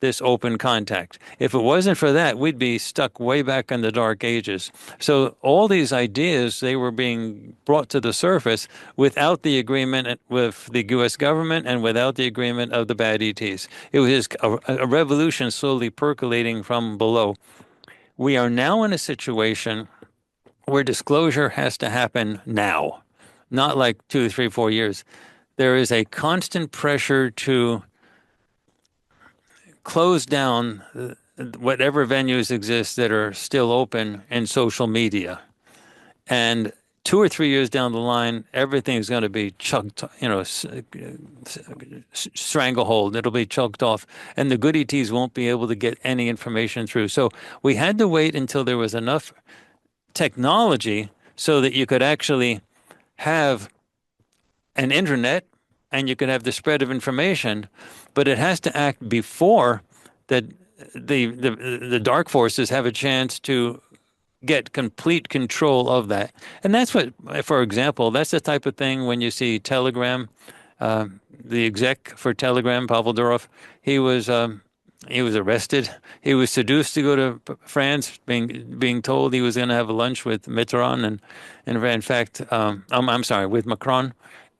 this open contact. If it wasn't for that, we'd be stuck way back in the dark ages. So all these ideas, they were being brought to the surface without the agreement with the U.S. government and without the agreement of the bad ETs. It was just a revolution slowly percolating from below. We are now in a situation where disclosure has to happen now, not like 2, 3, 4 years. There is a constant pressure to close down whatever venues exist that are still open in social media. And 2 or 3 years down the line, everything's going to be chucked, stranglehold. It'll be chucked off, and the good ETs won't be able to get any information through. So we had to wait until there was enough technology so that you could actually have an internet and you could have the spread of information, but it has to act before that the dark forces have a chance to get complete control of that. And that's what, for example, that's the type of thing when you see Telegram, the exec for Telegram, Pavel Durov, he was arrested. He was seduced to go to France, being told he was going to have a lunch with Mitterrand and in fact, I'm sorry, with Macron.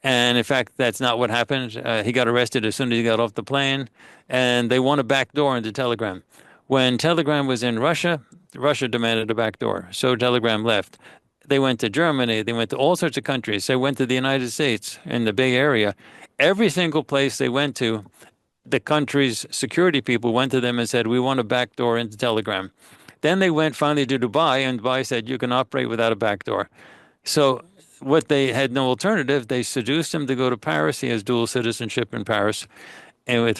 And in fact, that's not what happened. He got arrested as soon as he got off the plane, and they want a back door into Telegram. When Telegram was in Russia, Russia demanded a back door, so Telegram left. They went to Germany. They went to all sorts of countries. They went to the United States in the Bay Area. Every single place they went to, the country's security people went to them and said, we want a backdoor into Telegram. Then they went finally to Dubai, and Dubai said, you can operate without a backdoor. So what they had no alternative, they seduced him to go to Paris. He has dual citizenship in Paris and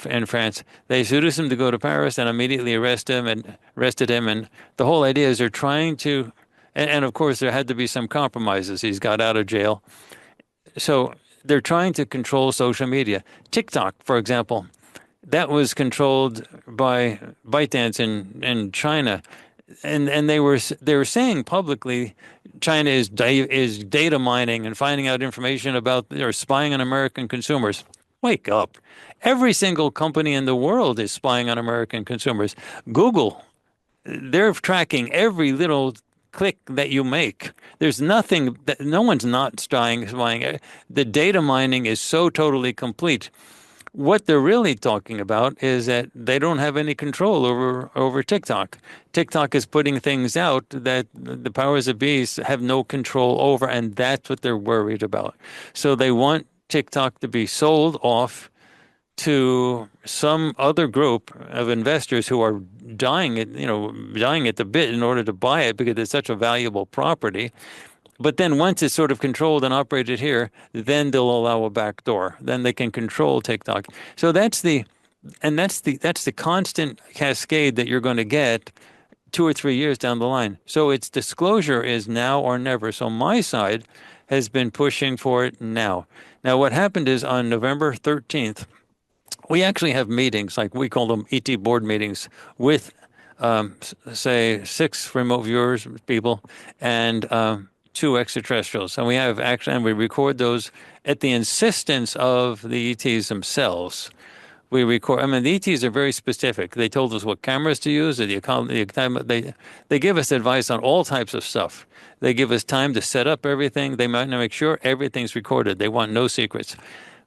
in France. They seduced him to go to Paris and immediately arrested him. And the whole idea is they're trying to, and of course there had to be some compromises. He's got out of jail. So they're trying to control social media. TikTok, for example, that was controlled by ByteDance in China, and they were saying publicly China is data mining and finding out information about or spying on American consumers. Wake up. Every single company in the world is spying on American consumers. Google, they're tracking every little click that you make. There's nothing that no one's not spying. The data mining is so totally complete. What they're really talking about is that they don't have any control over TikTok. TikTok is putting things out that the powers that be have no control over, and that's what they're worried about. So they want TikTok to be sold off to some other group of investors who are dying at the bit in order to buy it because it's such a valuable property. But then once it's sort of controlled and operated here, then they'll allow a back door. Then they can control TikTok. So that's the constant cascade that you're going to get 2 or 3 years down the line. So its disclosure is now or never. So my side has been pushing for it now. Now, what happened is on November 13th, we actually have meetings, like we call them ET board meetings, with, say, 6 remote viewers, people, and 2 extraterrestrials. And we record those at the insistence of the ETs themselves. We record, I mean, the ETs are very specific. They told us what cameras to use. They give us advice on all types of stuff. They give us time to set up everything. They might make sure everything's recorded. They want no secrets,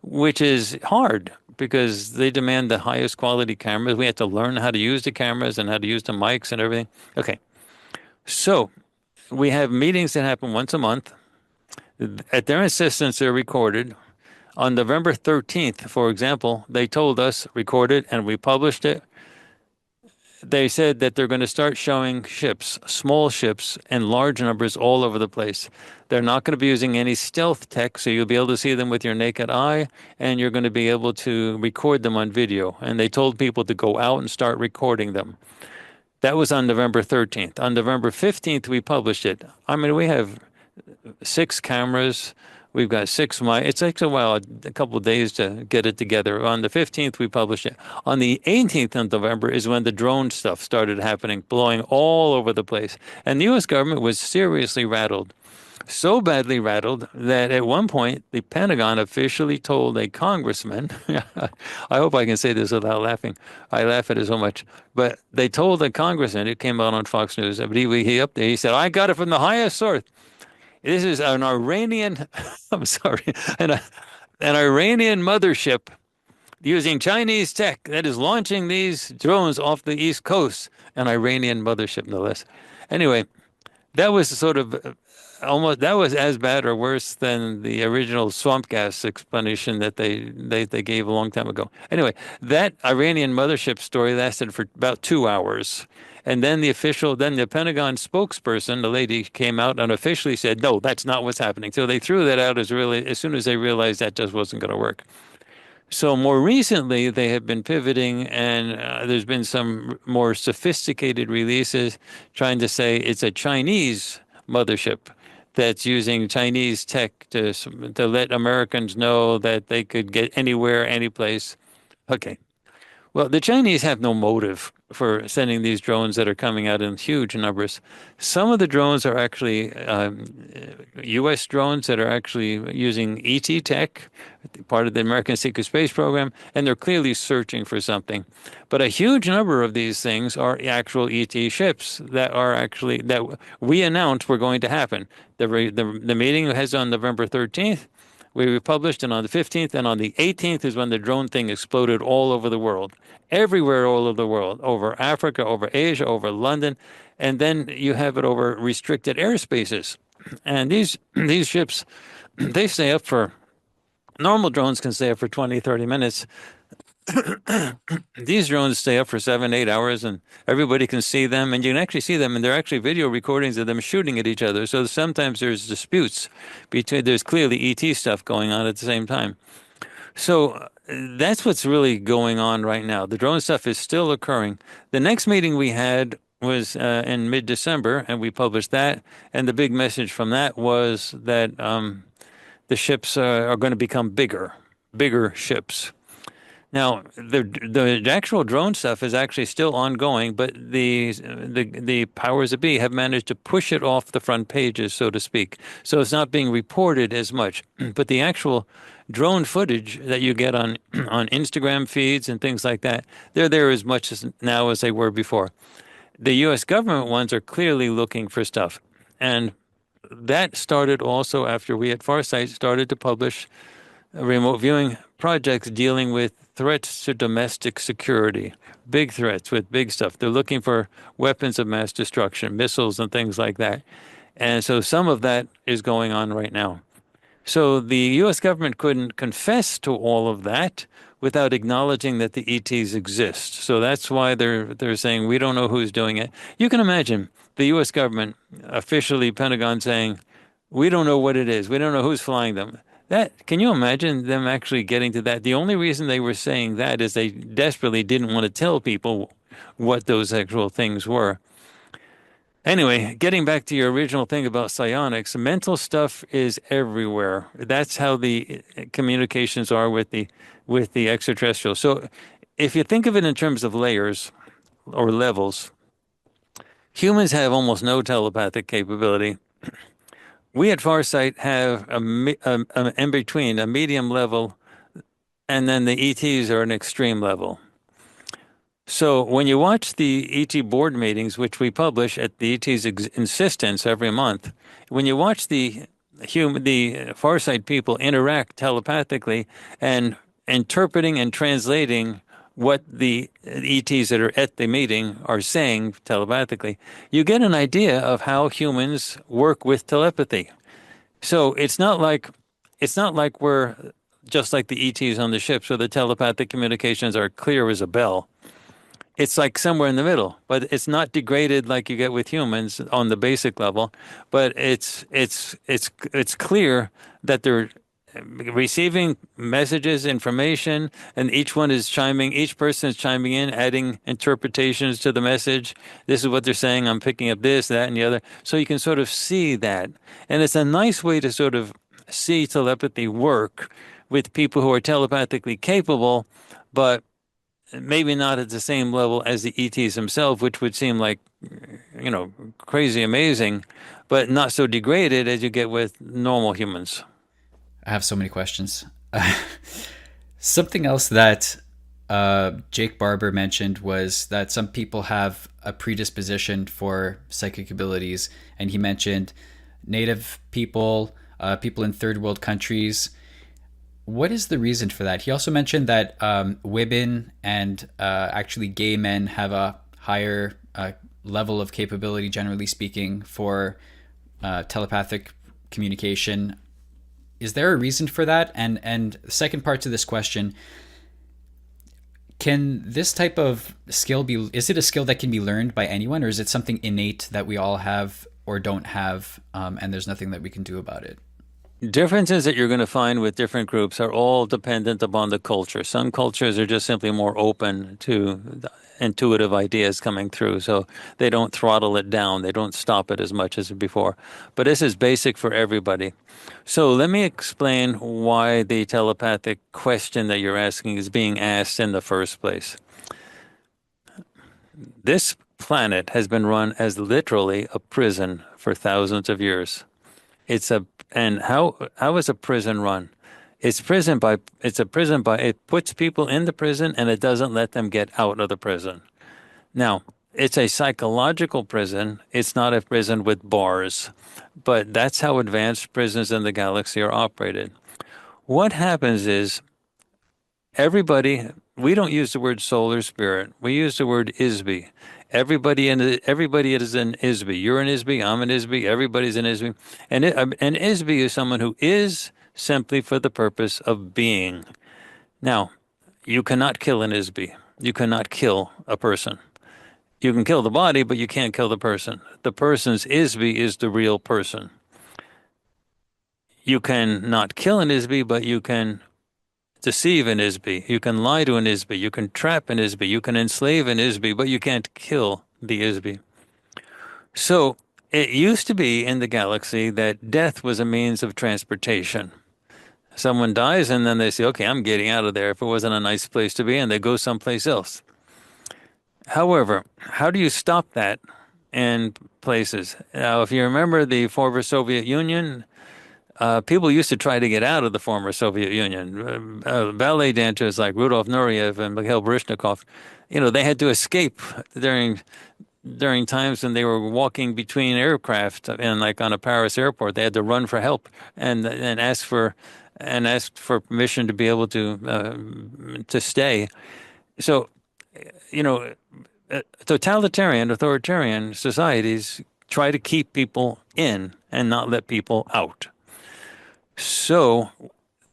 which is hard because they demand the highest quality cameras. We have to learn how to use the cameras and how to use the mics and everything. Okay. So we have meetings that happen once a month. At their insistence, they're recorded. On November 13th, for example, they told us, record it, and we published it. They said that they're going to start showing ships, small ships, in large numbers all over the place. They're not going to be using any stealth tech, so you'll be able to see them with your naked eye, and you're going to be able to record them on video. And they told people to go out and start recording them. That was on November 13th. On November 15th, we published it. I mean, we have 6 cameras. We've got 6 mics. It takes a while, a couple of days to get it together. On the 15th, we published it. On the 18th of November is when the drone stuff started happening, blowing all over the place. And the U.S. government was seriously rattled. So badly rattled that at one point, the Pentagon officially told a congressman, I hope I can say this without laughing. I laugh at it so much. But they told a congressman, it came out on Fox News, but he said, I got it from the highest source. This is an Iranian, I'm sorry, an Iranian mothership using Chinese tech that is launching these drones off the East Coast. An Iranian mothership, no less. Anyway, that was sort of that was as bad or worse than the original swamp gas explanation that they gave a long time ago. Anyway, that Iranian mothership story lasted for about 2 hours. And then the Pentagon spokesperson, the lady, came out and officially said, no, that's not what's happening. So they threw that out as soon as they realized that just wasn't going to work. So more recently, they have been pivoting, and there's been some more sophisticated releases trying to say it's a Chinese mothership that's using Chinese tech to let Americans know that they could get anywhere, any place. Okay. Well, the Chinese have no motive for sending these drones that are coming out in huge numbers. Some of the drones are actually U.S. drones that are actually using ET tech, part of the American Secret Space Program, and they're clearly searching for something. But a huge number of these things are actual ET ships that we announced were going to happen. The meeting has on November 13th. We published it on the 15th, and on the 18th is when the drone thing exploded all over the world, everywhere all over the world, over Africa, over Asia, over London, and then you have it over restricted airspaces. And these ships, they stay up for, normal drones can stay up for 20, 30 minutes. These drones stay up for 7, 8 hours, and everybody can see them, and you can actually see them, and they're actually video recordings of them shooting at each other. So sometimes there's disputes between. There's clearly ET stuff going on at the same time. So that's what's really going on right now. The drone stuff is still occurring. The next meeting we had was in mid-December, and we published that. And the big message from that was that the ships are going to become bigger ships. Now, the actual drone stuff is actually still ongoing, but the powers that be have managed to push it off the front pages, so to speak. So it's not being reported as much. But the actual drone footage that you get on on Instagram feeds and things like that, they're there as much as now as they were before. The U.S. government ones are clearly looking for stuff, and that started also after we at Farsight started to publish remote viewing projects dealing with threats to domestic security, big threats with big stuff. They're looking for weapons of mass destruction, missiles and things like that. And so some of that is going on right now. So the U.S. government couldn't confess to all of that without acknowledging that the ETs exist. So that's why they're saying we don't know who's doing it. You can imagine the U.S. government, officially Pentagon, saying we don't know what it is. We don't know who's flying them. That can you imagine them actually getting to that? The only reason they were saying that is they desperately didn't want to tell people what those actual things were. Anyway, getting back to your original thing about psionics, mental stuff is everywhere. That's how the communications are with the extraterrestrials. So if you think of it in terms of layers or levels, humans have almost no telepathic capability. We at Farsight have in between a medium level, and then the ETs are an extreme level. So when you watch the ET board meetings, which we publish at the ET's insistence every month, when you watch the Farsight people interact telepathically and interpreting and translating what the ETs that are at the meeting are saying telepathically, you get an idea of how humans work with telepathy. So it's not like we're just like the ETs on the ships where the telepathic communications are clear as a bell. It's like somewhere in the middle, but it's not degraded like you get with humans on the basic level, but it's clear that they're receiving messages, information, and each person is chiming in, adding interpretations to the message. This is what they're saying. I'm picking up this, that, and the other. So you can sort of see that. And it's a nice way to sort of see telepathy work with people who are telepathically capable, but maybe not at the same level as the ETs themselves, which would seem like, crazy amazing, but not so degraded as you get with normal humans. I have so many questions. Something else that Jake Barber mentioned was that some people have a predisposition for psychic abilities, and he mentioned Native people, people in third world countries. What is the reason for that? He also mentioned that women and actually gay men have a higher level of capability, generally speaking, for telepathic communication. Is there a reason for that? And the second part to this question, can this type of skill is it a skill that can be learned by anyone, or is it something innate that we all have or don't have, and there's nothing that we can do about it? Differences that you're going to find with different groups are all dependent upon the culture. Some cultures are just simply more open to the intuitive ideas coming through, so they don't throttle it down. They don't stop it as much as before. But this is basic for everybody. So let me explain why the telepathic question that you're asking is being asked in the first place. This planet has been run as literally a prison for thousands of years. And how is a prison run? It's a prison by it puts people in the prison and it doesn't let them get out of the prison. Now, it's a psychological prison. It's not a prison with bars, but that's how advanced prisons in the galaxy are operated. What happens is we don't use the word soul or spirit. We use the word Isby. Everybody is an Isby. You're an Isby. I'm an Isby. Everybody's an Isby. And an Isby is someone who is simply for the purpose of being. Now, You cannot kill an ISBE. You cannot kill a person. You can kill the body, but you can't kill the person. The person's ISBE is the real person. You can not kill an ISBE, but you can deceive an ISBE. You can lie to an ISBE. You can trap an ISBE. You can enslave an ISBE, but you can't kill the ISBE. So it used to be in the galaxy that death was a means of transportation. Someone dies and then they say, okay, I'm getting out of there. If it wasn't a nice place to be, and they go someplace else. However, how do you stop that in places? Now, if you remember the former Soviet Union, people used to try to get out of the former Soviet Union. Ballet dancers like Rudolf Nureyev and Mikhail Baryshnikov, they had to escape during times when they were walking between aircraft and like on a Paris airport. They had to run for help and ask for permission to be able to stay. So, totalitarian, authoritarian societies try to keep people in and not let people out. So,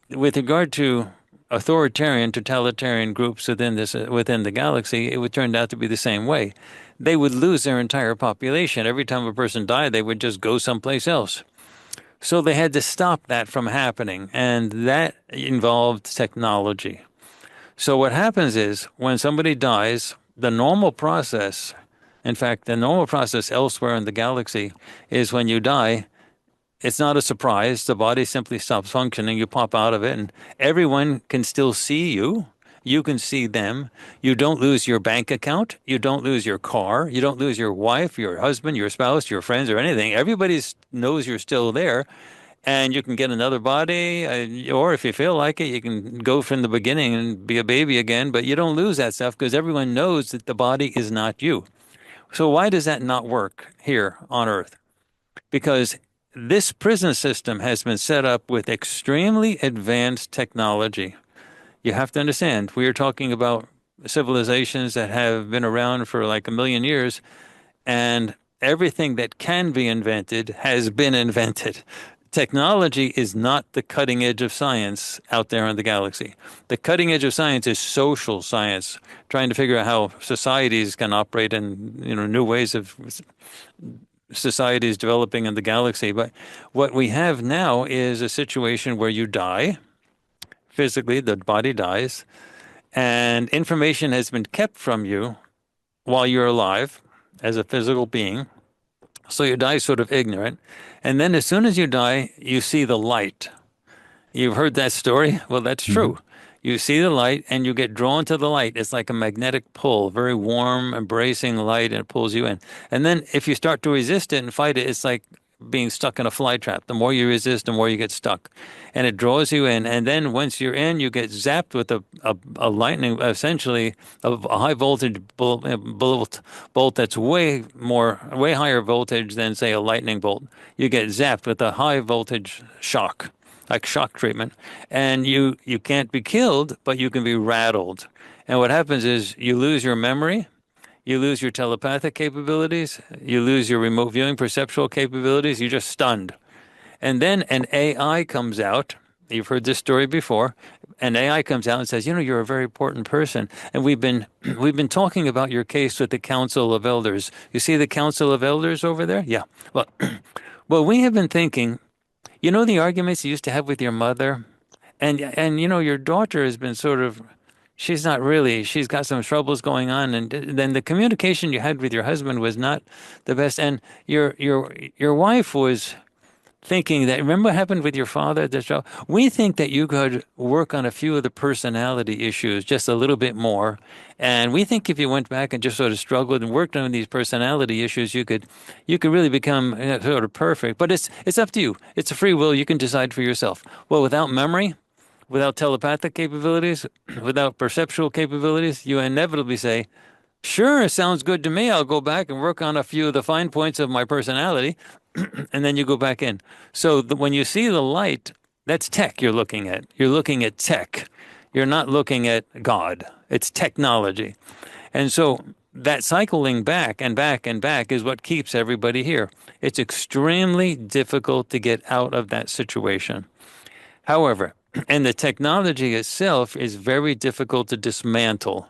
with regard to authoritarian, totalitarian groups within the galaxy, it would turn out to be the same way. They would lose their entire population. Every time a person died, they would just go someplace else. So they had to stop that from happening, and that involved technology. So what happens is when somebody dies, the normal process, in fact, the normal process elsewhere in the galaxy is when you die, it's not a surprise. The body simply stops functioning. You pop out of it, and everyone can still see you. You can see them. You don't lose your bank account. You don't lose your car. You don't lose your wife, your husband, your spouse, your friends, or anything. Everybody knows you're still there, and you can get another body, or if you feel like it, you can go from the beginning and be a baby again, but you don't lose that stuff because everyone knows that the body is not you. So why does that not work here on Earth? Because this prison system has been set up with extremely advanced technology. You have to understand, we are talking about civilizations that have been around for like 1 million years, and everything that can be invented has been invented. Technology is not the cutting edge of science out there in the galaxy. The cutting edge of science is social science, trying to figure out how societies can operate in new ways of societies developing in the galaxy. But what we have now is a situation where you die. Physically, the body dies, and information has been kept from you while you're alive as a physical being. So you die sort of ignorant. And then as soon as you die, you see the light. You've heard that story? Well, that's true. You see the light and you get drawn to the light. It's like a magnetic pull, very warm, embracing light, and it pulls you in. And then if you start to resist it and fight it, it's like being stuck in a fly trap. The more you resist, the more you get stuck. And it draws you in. And then once you're in, you get zapped with a lightning, essentially a high voltage bolt that's way higher voltage than, say, a lightning bolt. You get zapped with a high voltage shock, like shock treatment. And you can't be killed, but you can be rattled. And what happens is you lose your memory. You lose your telepathic capabilities. You lose your remote viewing perceptual capabilities. You're just stunned. And then an AI comes out. You've heard this story before. An AI comes out and says, you're a very important person. And we've been talking about your case with the Council of Elders. You see the Council of Elders over there? Yeah. Well, we have been thinking, the arguments you used to have with your mother? And your daughter has been sort of, she's got some troubles going on, and then the communication you had with your husband was not the best, and your wife was thinking that, remember what happened with your father at the show? We think that you could work on a few of the personality issues just a little bit more, and we think if you went back and just sort of struggled and worked on these personality issues, you could really become sort of perfect. But it's up to you. It's a free will. You can decide for yourself. Well, without memory, without telepathic capabilities, without perceptual capabilities, you inevitably say, sure, sounds good to me. I'll go back and work on a few of the fine points of my personality, and then you go back in. So when you see the light, that's tech you're looking at. You're looking at tech. You're not looking at God. It's technology. And so that cycling back and back and back is what keeps everybody here. It's extremely difficult to get out of that situation. However, And the technology itself is very difficult to dismantle.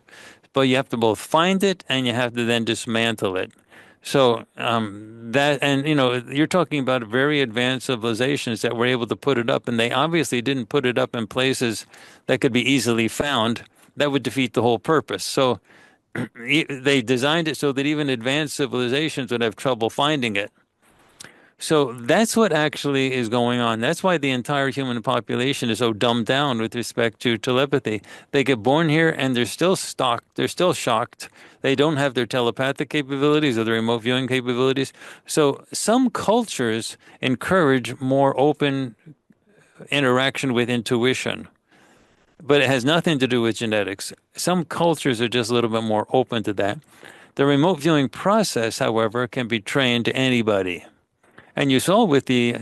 But you have to both find it and you have to then dismantle it. So that, and you're talking about very advanced civilizations that were able to put it up, and they obviously didn't put it up in places that could be easily found. That would defeat the whole purpose. So they designed it so that even advanced civilizations would have trouble finding it. So that's what actually is going on. That's why the entire human population is so dumbed down with respect to telepathy. They get born here and they're still stuck. They're still shocked. They don't have their telepathic capabilities or their remote viewing capabilities. So some cultures encourage more open interaction with intuition, but it has nothing to do with genetics. Some cultures are just a little bit more open to that. The remote viewing process, however, can be trained to anybody. And you saw with the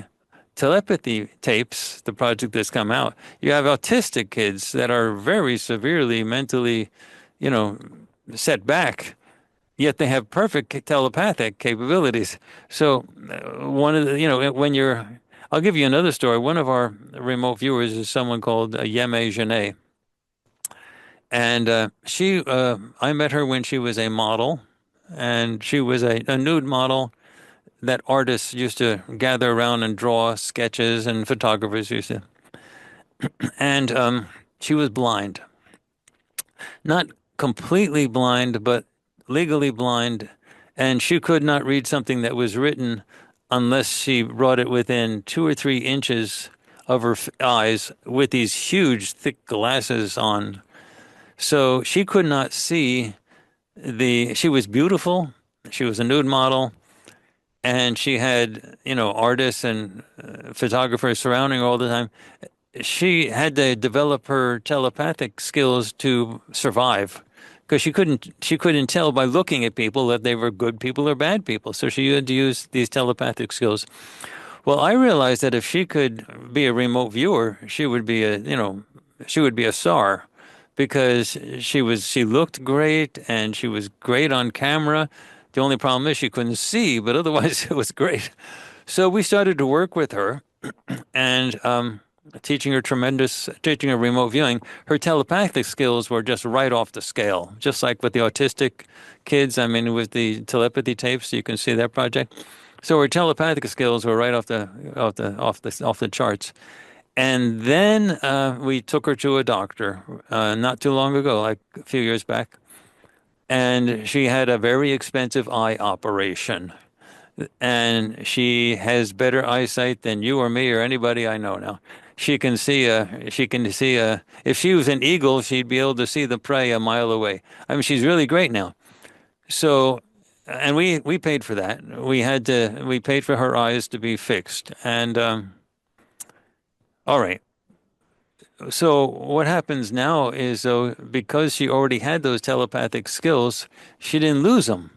telepathy tapes, the project that's come out, you have autistic kids that are very severely mentally, you know, set back, yet they have perfect telepathic capabilities. So one of the, I'll give you another story. One of our remote viewers is someone called Yeme Genet. And I met her when she was a model, and she was a nude model that artists used to gather around and draw sketches, and photographers used to. And she was blind, not completely blind, but legally blind, and she could not read something that was written unless she brought it within 2 or 3 inches of her eyes with these huge, thick glasses on. So she could not see she was beautiful. She was a nude model, and she had, artists and photographers surrounding her all the time. She had to develop her telepathic skills to survive because she couldn't tell by looking at people that they were good people or bad people. So she had to use these telepathic skills. Well, I realized that if she could be a remote viewer, she would be a star because she looked great and she was great on camera. The only problem is she couldn't see, but otherwise it was great. So we started to work with her and teaching her remote viewing. Her telepathic skills were just right off the scale, just like with the autistic kids. I mean, with the telepathy tapes, you can see that project. So her telepathic skills were right off the charts. And then we took her to a doctor not too long ago, like a few years back, and she had a very expensive eye operation. And she has better eyesight than you or me or anybody I know now. If she was an eagle, she'd be able to see the prey a mile away. I mean, she's really great now. So, and we paid for that. We paid for her eyes to be fixed. And all right. So what happens now is, though, because she already had those telepathic skills, she didn't lose them.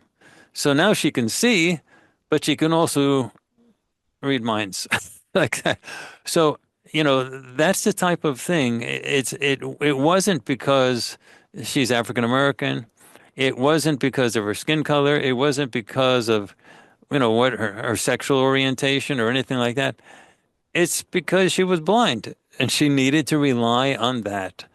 So now she can see, but she can also read minds like that. So, that's the type of thing. It wasn't because she's African American. It wasn't because of her skin color. It wasn't because of, what her sexual orientation or anything like that. It's because she was blind and she needed to rely on that.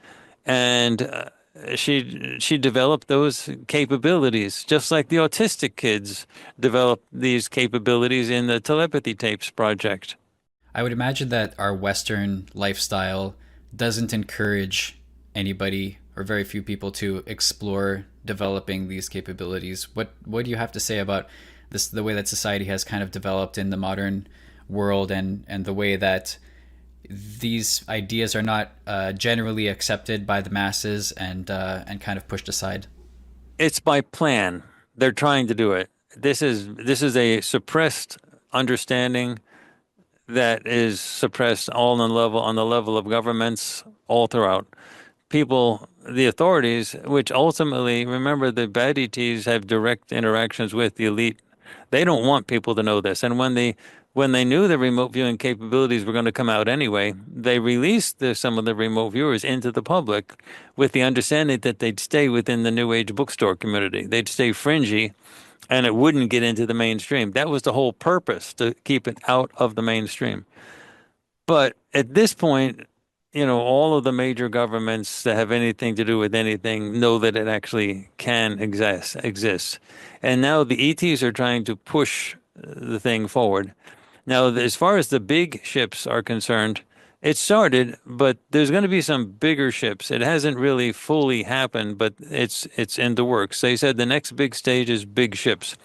And she developed those capabilities, just like the autistic kids developed these capabilities in the telepathy tapes project. I would imagine that our Western lifestyle doesn't encourage anybody or very few people to explore developing these capabilities. What do you have to say about this, the way that society has kind of developed in the modern world, and the way that these ideas are not generally accepted by the masses and kind of pushed aside? It's by plan. They're trying to do it. This is a suppressed understanding that is suppressed all on the level of governments all throughout. People, the authorities, which ultimately, remember, the bad ETs have direct interactions with the elite. They don't want people to know this. And when they knew the remote viewing capabilities were going to come out anyway, they released some of the remote viewers into the public with the understanding that they'd stay within the New Age bookstore community. They'd stay fringy and it wouldn't get into the mainstream. That was the whole purpose, to keep it out of the mainstream. But at this point, all of the major governments that have anything to do with anything know that it actually can exist. And now the ETs are trying to push the thing forward. Now, as far as the big ships are concerned, it started, but there's going to be some bigger ships. It hasn't really fully happened, but it's in the works. They said the next big stage is big ships.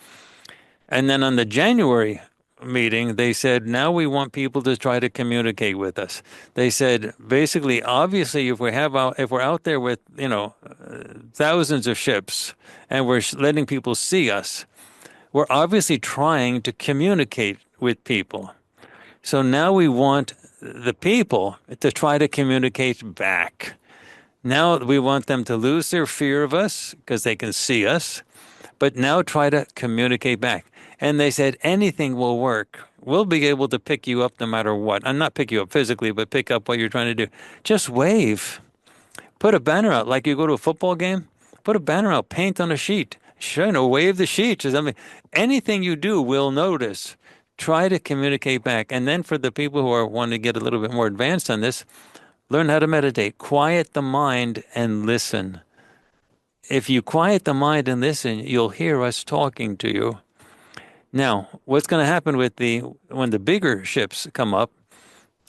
And then on the January meeting, they said, now we want people to try to communicate with us. They said, basically, obviously, if we're out there with, thousands of ships and we're letting people see us, we're obviously trying to communicate with people. So now we want the people to try to communicate back. Now we want them to lose their fear of us because they can see us, but now try to communicate back. And they said anything will work. We'll be able to pick you up no matter what. And not pick you up physically, but pick up what you're trying to do. Just wave. Put a banner out like you go to a football game. Put a banner out, paint on a sheet. Sure, wave the sheet. Just, anything you do, we'll notice. Try to communicate back. And then for the people who are wanting to get a little bit more advanced on this, learn how to meditate. Quiet the mind and listen. If you quiet the mind and listen, you'll hear us talking to you. Now, what's going to happen when the bigger ships come up,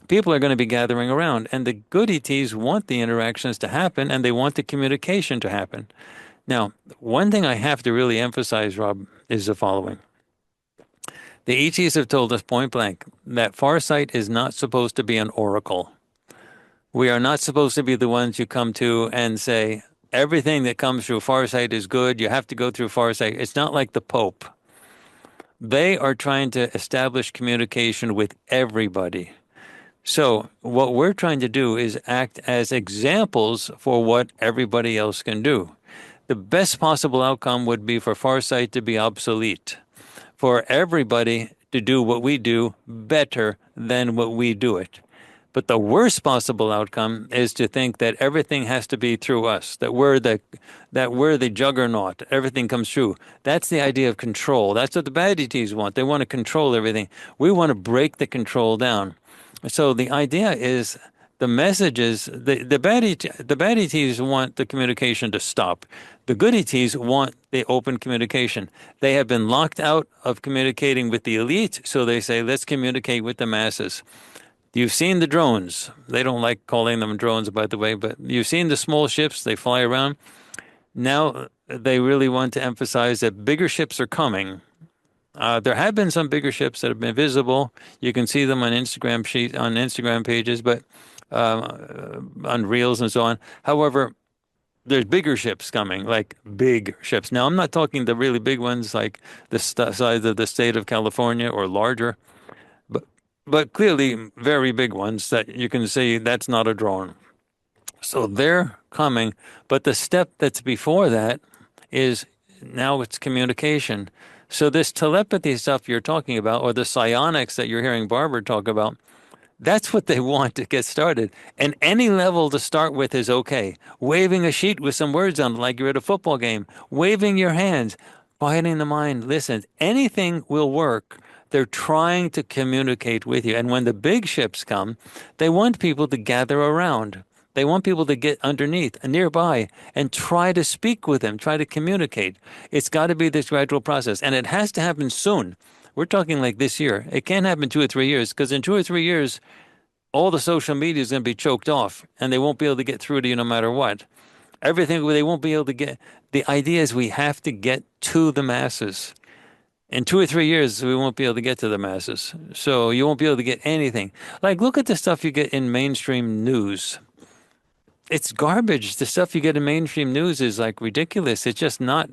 people are going to be gathering around, and the good ETs want the interactions to happen, and they want the communication to happen. Now, one thing I have to really emphasize, Rob, is the following. The ETs have told us point blank that Farsight is not supposed to be an oracle. We are not supposed to be the ones you come to and say, everything that comes through Farsight is good. You have to go through Farsight. It's not like the Pope. They are trying to establish communication with everybody. So what we're trying to do is act as examples for what everybody else can do. The best possible outcome would be for Farsight to be obsolete, for everybody to do what we do better than what we do it. But the worst possible outcome is to think that everything has to be through us, that we're the juggernaut. Everything comes through. That's the idea of control. That's what the bad ETs want. They want to control everything. We want to break the control down. So the idea is the messages, the bad ETs want the communication to stop. The good ETs want the open communication. They have been locked out of communicating with the elite, so they say, let's communicate with the masses. You've seen the drones. They don't like calling them drones, by the way, but you've seen the small ships. They fly around. Now they really want to emphasize that bigger ships are coming. There have been some bigger ships that have been visible. You can see them on Instagram pages, but on reels and so on. However, there's bigger ships coming, like big ships. Now, I'm not talking the really big ones like the size of the state of California or larger, but clearly very big ones that you can see that's not a drone. So they're coming, but the step that's before that is now it's communication. So this telepathy stuff you're talking about, or the psionics that you're hearing Barbara talk about, that's what they want to get started. And any level to start with is okay. Waving a sheet with some words on it, like you're at a football game, waving your hands, quieting the mind, listen, anything will work. They're trying to communicate with you. And when the big ships come, they want people to gather around. They want people to get underneath and nearby and try to speak with them, try to communicate. It's got to be this gradual process. And it has to happen soon. We're talking like this year. It can't happen 2 or 3 years, because in 2 or 3 years, all the social media is going to be choked off and they won't be able to get through to you no matter what. Everything they won't be able to get. The idea is we have to get to the masses. In 2 or 3 years, we won't be able to get to the masses. So you won't be able to get anything. Like, look at the stuff you get in mainstream news. It's garbage. The stuff you get in mainstream news is like ridiculous. It's not,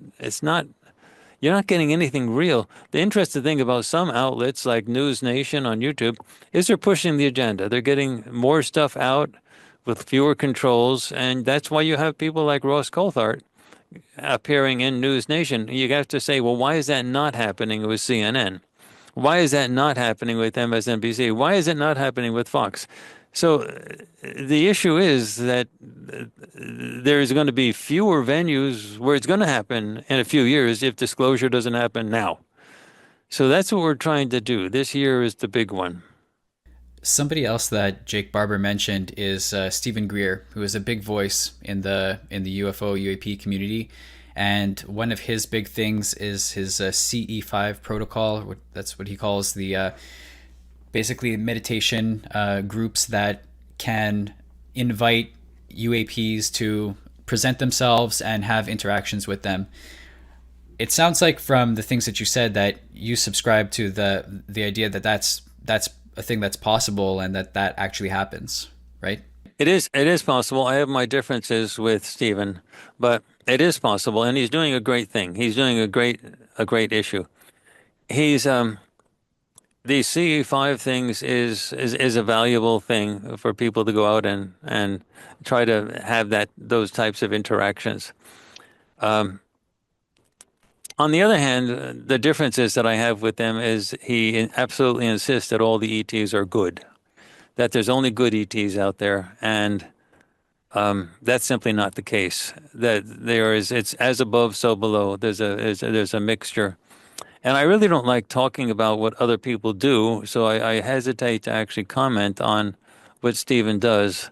you're not getting anything real. The interesting thing about some outlets like News Nation on YouTube is they're pushing the agenda. They're getting more stuff out with fewer controls. And that's why you have people like Ross Coulthart appearing in News Nation. You have to say, well, why is that not happening with CNN? Why is that not happening with MSNBC? Why is it not happening with Fox? So the issue is that there's going to be fewer venues where it's going to happen in a few years if disclosure doesn't happen now. So that's what we're trying to do. This year is the big one. Somebody else that Jake Barber mentioned is Stephen Greer, who is a big voice in the UFO UAP community, and one of his big things is his CE5 protocol. That's what he calls the basically meditation groups that can invite UAPs to present themselves and have interactions with them. It sounds like from the things that you said that you subscribe to the idea that that's a thing that's possible and that actually happens, right? It is possible. I have my differences with Stephen, but it is possible, and he's doing a great thing. He's doing a great issue. He's these CE5 things is a valuable thing for people to go out and try to have those types of interactions. On the other hand, the differences that I have with them is he absolutely insists that all the ETs are good, that there's only good ETs out there, and that's simply not the case. That it's as above, so below. There's a mixture. And I really don't like talking about what other people do, so I hesitate to actually comment on what Stephen does.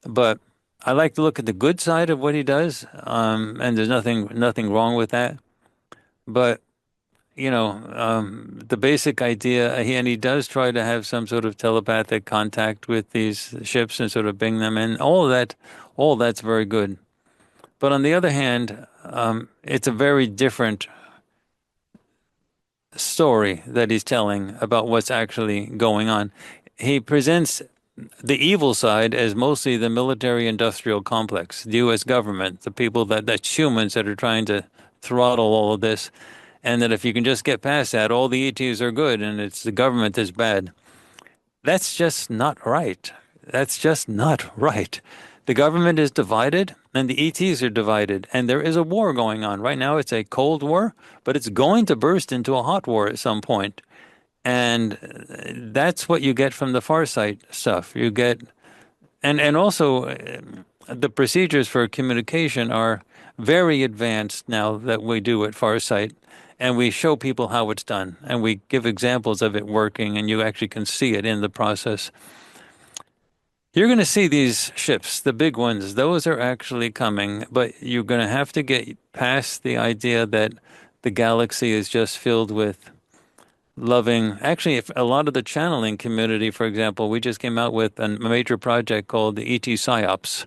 But I like to look at the good side of what he does, and there's nothing wrong with that. But the basic idea, he does try to have some sort of telepathic contact with these ships and sort of bring them in. All that's very good. But on the other hand, it's a very different story that he's telling about what's actually going on. He presents the evil side as mostly the military-industrial complex, the U.S. government, the people that's humans that are trying to throttle all of this, and that if you can just get past that, all the ETs are good and it's the government that's bad. That's just not right. That's just not right. The government is divided and the ETs are divided, and there is a war going on. Right now, it's a Cold War, but it's going to burst into a hot war at some point. And that's what you get from the Farsight stuff. You get, and also the procedures for communication are very advanced now that we do at Farsight, and we show people how it's done, and we give examples of it working, and you actually can see it in the process. You're going to see these ships, the big ones, those are actually coming, but you're going to have to get past the idea that the galaxy is just filled with loving. Actually, if a lot of the channeling community, for example, we just came out with a major project called the ET PsyOps.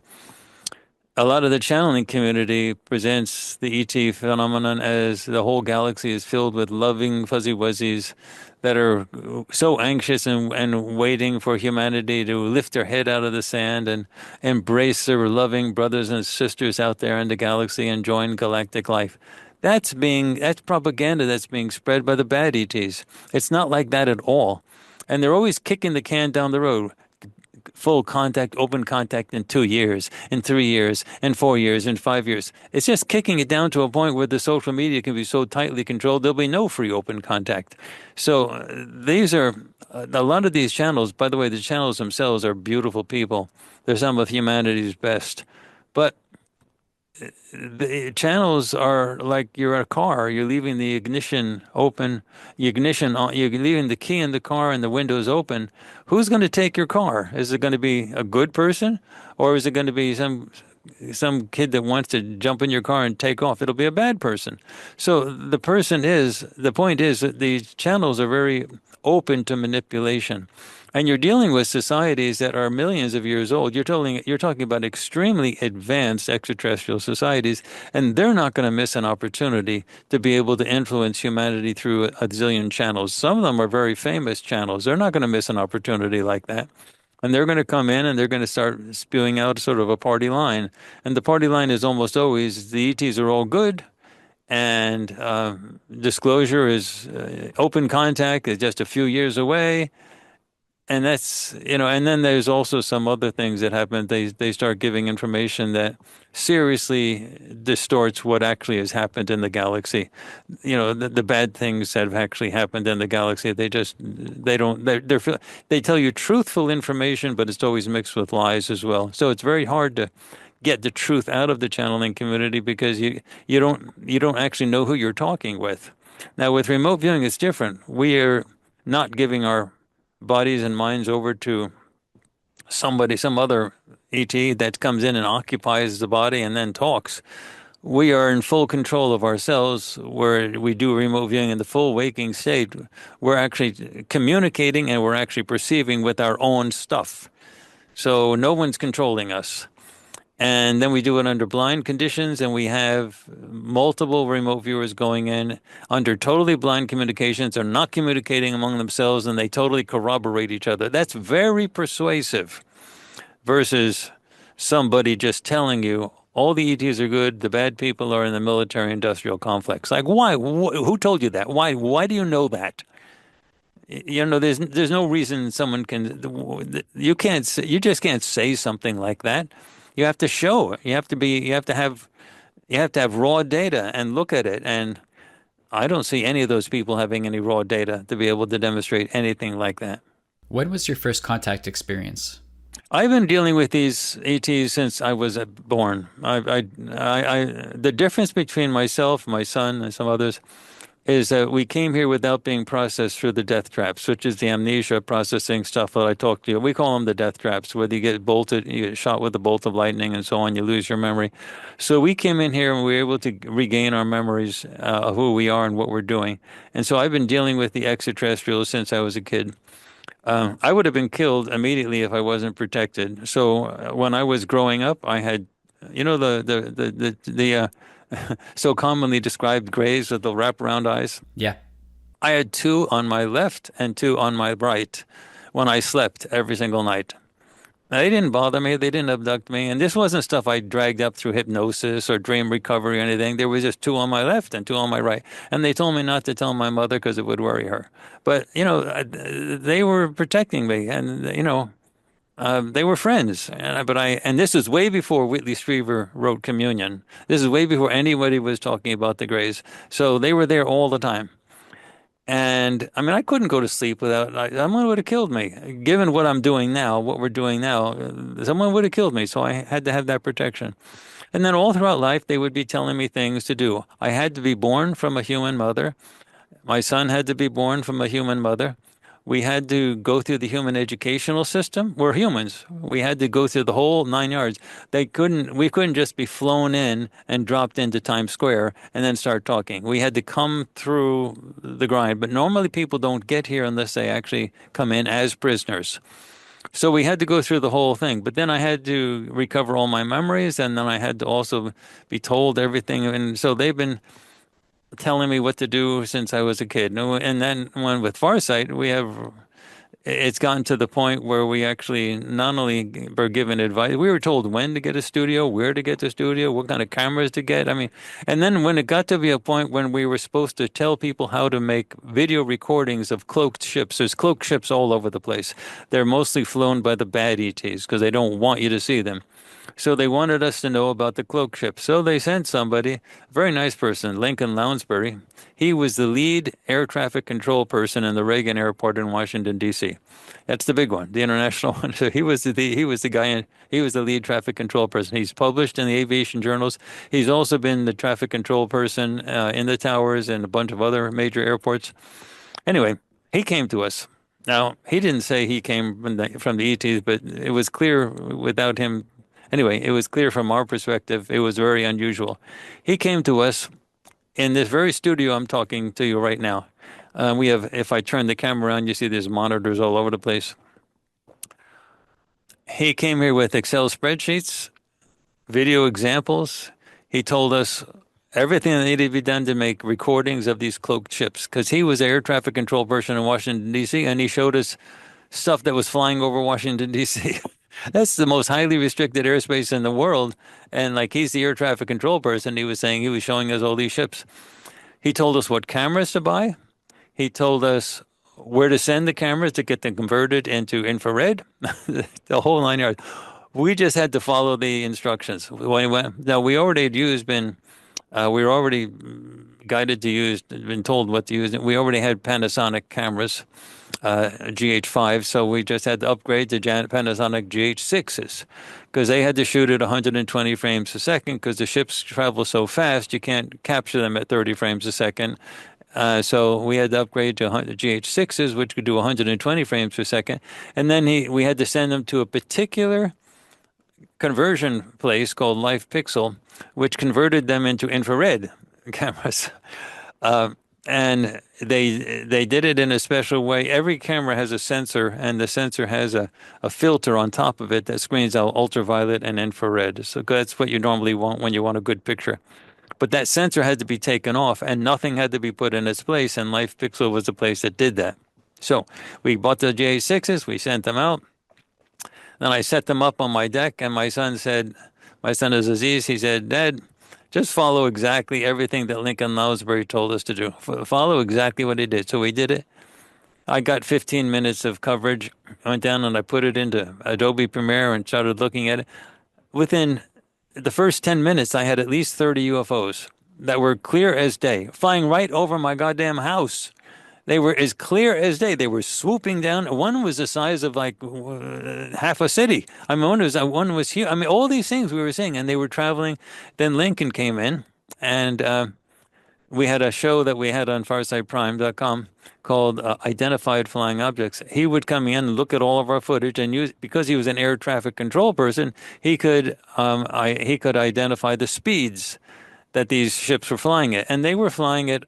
A lot of the channeling community presents the ET phenomenon as the whole galaxy is filled with loving fuzzy wuzzies that are so anxious and waiting for humanity to lift their head out of the sand and embrace their loving brothers and sisters out there in the galaxy and join galactic life. That's propaganda that's being spread by the bad ETs. It's not like that at all. And they're always kicking the can down the road. Full contact, open contact in 2 years, in 3 years, in 4 years, in 5 years. It's just kicking it down to a point where the social media can be so tightly controlled, there'll be no free open contact. So these are a lot of these channels. By the way, the channels themselves are beautiful people. They're some of humanity's best. But the channels are like you're a car. You're leaving the ignition open, the ignition on, you're leaving the key in the car and the windows open. Who's going to take your car? Is it going to be a good person, or is it going to be some kid that wants to jump in your car and take off? It'll be a bad person. So the point is that these channels are very open to manipulation. And you're dealing with societies that are millions of years old. You're talking about extremely advanced extraterrestrial societies, and they're not going to miss an opportunity to be able to influence humanity through a zillion channels. Some of them are very famous channels. They're not going to miss an opportunity like that. And they're going to come in and they're going to start spewing out sort of a party line. And the party line is almost always the ETs are all good, and disclosure is open contact is just a few years away. And that's, and then there's also some other things that happen. They start giving information that seriously distorts what actually has happened in the galaxy. The bad things that have actually happened in the galaxy. They tell you truthful information, but it's always mixed with lies as well. So it's very hard to get the truth out of the channeling community because you don't actually know who you're talking with. Now with remote viewing, it's different. We are not giving our bodies and minds over to somebody, some other ET that comes in and occupies the body and then talks. We are in full control of ourselves, where we do remote viewing in the full waking state. We're actually communicating and we're actually perceiving with our own stuff. So no one's controlling us. And then we do it under blind conditions, and we have multiple remote viewers going in under totally blind communications. They're not communicating among themselves, and they totally corroborate each other. That's very persuasive versus somebody just telling you all the ETs are good, the bad people are in the military-industrial complex. Like, why? Who told you that? Why? Why do you know that? There's no reason someone can. You just can't say something like that. You have to show. You have to have raw data and look at it. And I don't see any of those people having any raw data to be able to demonstrate anything like that. When was your first contact experience? I've been dealing with these ETs since I was born. The difference between myself, my son, and some others is that we came here without being processed through the death traps, which is the amnesia processing stuff that I talked to you. We call them the death traps, whether you get bolted, you get shot with a bolt of lightning and so on, you lose your memory. So we came in here and we were able to regain our memories of who we are and what we're doing. And so I've been dealing with the extraterrestrials since I was a kid. I would have been killed immediately if I wasn't protected. So when I was growing up, I had, the so commonly described grays with the wraparound eyes. Yeah. I had two on my left and two on my right when I slept every single night. They didn't bother me. They didn't abduct me. And this wasn't stuff I dragged up through hypnosis or dream recovery or anything. There was just two on my left and two on my right. And they told me not to tell my mother because it would worry her. But, they were protecting me. And, they were friends. And this is way before Whitley Strieber wrote Communion. This is way before anybody was talking about the Greys. So they were there all the time. And I mean, I couldn't go to sleep without, someone would have killed me. Given what I'm doing now, what we're doing now, someone would have killed me. So I had to have that protection. And then all throughout life, they would be telling me things to do. I had to be born from a human mother. My son had to be born from a human mother. We had to go through the human educational system. We're humans. We had to go through the whole 9 yards. We couldn't just be flown in and dropped into Times Square and then start talking. We had to come through the grind. But normally people don't get here unless they actually come in as prisoners. So we had to go through the whole thing. But then I had to recover all my memories, and then I had to also be told everything. And so they've been telling me what to do since I was a kid. And then with Farsight, it's gotten to the point where we actually not only were given advice, we were told when to get a studio, where to get the studio, what kind of cameras to get. I mean, and then when it got to be a point when we were supposed to tell people how to make video recordings of cloaked ships, there's cloaked ships all over the place. They're mostly flown by the bad ETs because they don't want you to see them. So they wanted us to know about the cloak ship. So they sent somebody, a very nice person, Lincoln Lounsbury. He was the lead air traffic control person in the Reagan Airport in Washington, D.C. That's the big one, the international one. So he was the guy, he was the lead traffic control person. He's published in the aviation journals. He's also been the traffic control person in the towers and a bunch of other major airports. Anyway, he came to us. Now, he didn't say he came from the ETs, but it was clear without him. Anyway, it was clear from our perspective, it was very unusual. He came to us in this very studio I'm talking to you right now. If I turn the camera on, you see there's monitors all over the place. He came here with Excel spreadsheets, video examples. He told us everything that needed to be done to make recordings of these cloaked ships, because he was air traffic control person in Washington, D.C., and he showed us stuff that was flying over Washington, D.C. That's the most highly restricted airspace in the world. And he's the air traffic control person. He was showing us all these ships. He told us what cameras to buy. He told us where to send the cameras to get them converted into infrared, the whole 9 yards. We just had to follow the instructions. Now, we already had we were already guided to use, been told what to use. We already had Panasonic cameras. GH5, so we just had to upgrade to Panasonic GH6s because they had to shoot at 120 frames a second because the ships travel so fast you can't capture them at 30 frames a second. So we had to upgrade to GH6s, which could do 120 frames per second. And then we had to send them to a particular conversion place called Life Pixel, which converted them into infrared cameras. And they did it in a special way. Every camera has a sensor, and the sensor has a filter on top of it that screens out ultraviolet and infrared. So that's what you normally want when you want a good picture. But that sensor had to be taken off, and nothing had to be put in its place. And Life Pixel was the place that did that. So we bought the J6s, we sent them out. Then I set them up on my deck, and my son is Aziz, he said, Dad, just follow exactly everything that Lincoln Lounsbury told us to do. Follow exactly what he did. So we did it. I got 15 minutes of coverage. I went down and I put it into Adobe Premiere and started looking at it. Within the first 10 minutes, I had at least 30 UFOs that were clear as day, flying right over my goddamn house. They were as clear as day. They were swooping down. One was the size of like half a city. I mean, one was huge. I mean, all these things we were seeing, and they were traveling. Then Lincoln came in, and we had a show that we had on FarsightPrime.com called Identified Flying Objects. He would come in and look at all of our footage, and use, because he was an air traffic control person, he could identify the speeds that these ships were flying at, and they were flying at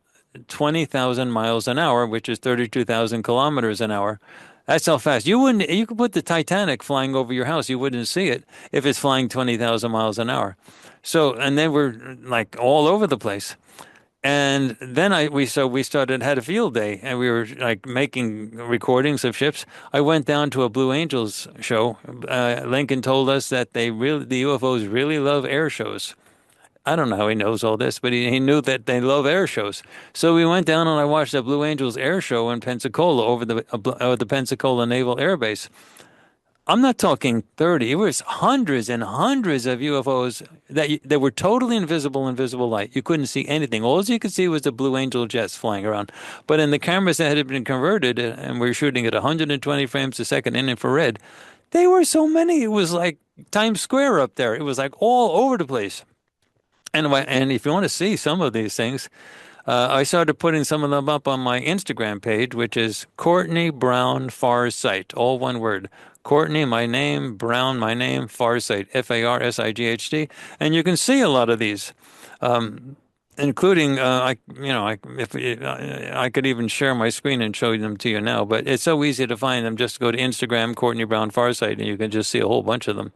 20,000 miles an hour, which is 32,000 kilometers an hour. That's how fast. You could put the Titanic flying over your house. You wouldn't see it if it's flying 20,000 miles an hour. So, and then we're like all over the place. And then we had a field day, and we were like making recordings of ships. I went down to a Blue Angels show. Lincoln told us that the UFOs really love air shows. I don't know how he knows all this, but he knew that they love air shows. So we went down and I watched the Blue Angels air show in Pensacola over the Pensacola Naval Air Base. I'm not talking 30. It was hundreds and hundreds of UFOs that were totally invisible in visible light. You couldn't see anything. All you could see was the Blue Angel jets flying around. But in the cameras that had been converted, and we were shooting at 120 frames a second in infrared, they were so many. It was like Times Square up there. It was like all over the place. And if you want to see some of these things, I started putting some of them up on my Instagram page, which is Courtney Brown Farsight, all one word. Courtney, my name, Brown, my name, Farsight, Farsighd. And you can see a lot of these, including, if I could even share my screen and show them to you now, but it's so easy to find them. Just go to Instagram, Courtney Brown Farsight, and you can just see a whole bunch of them.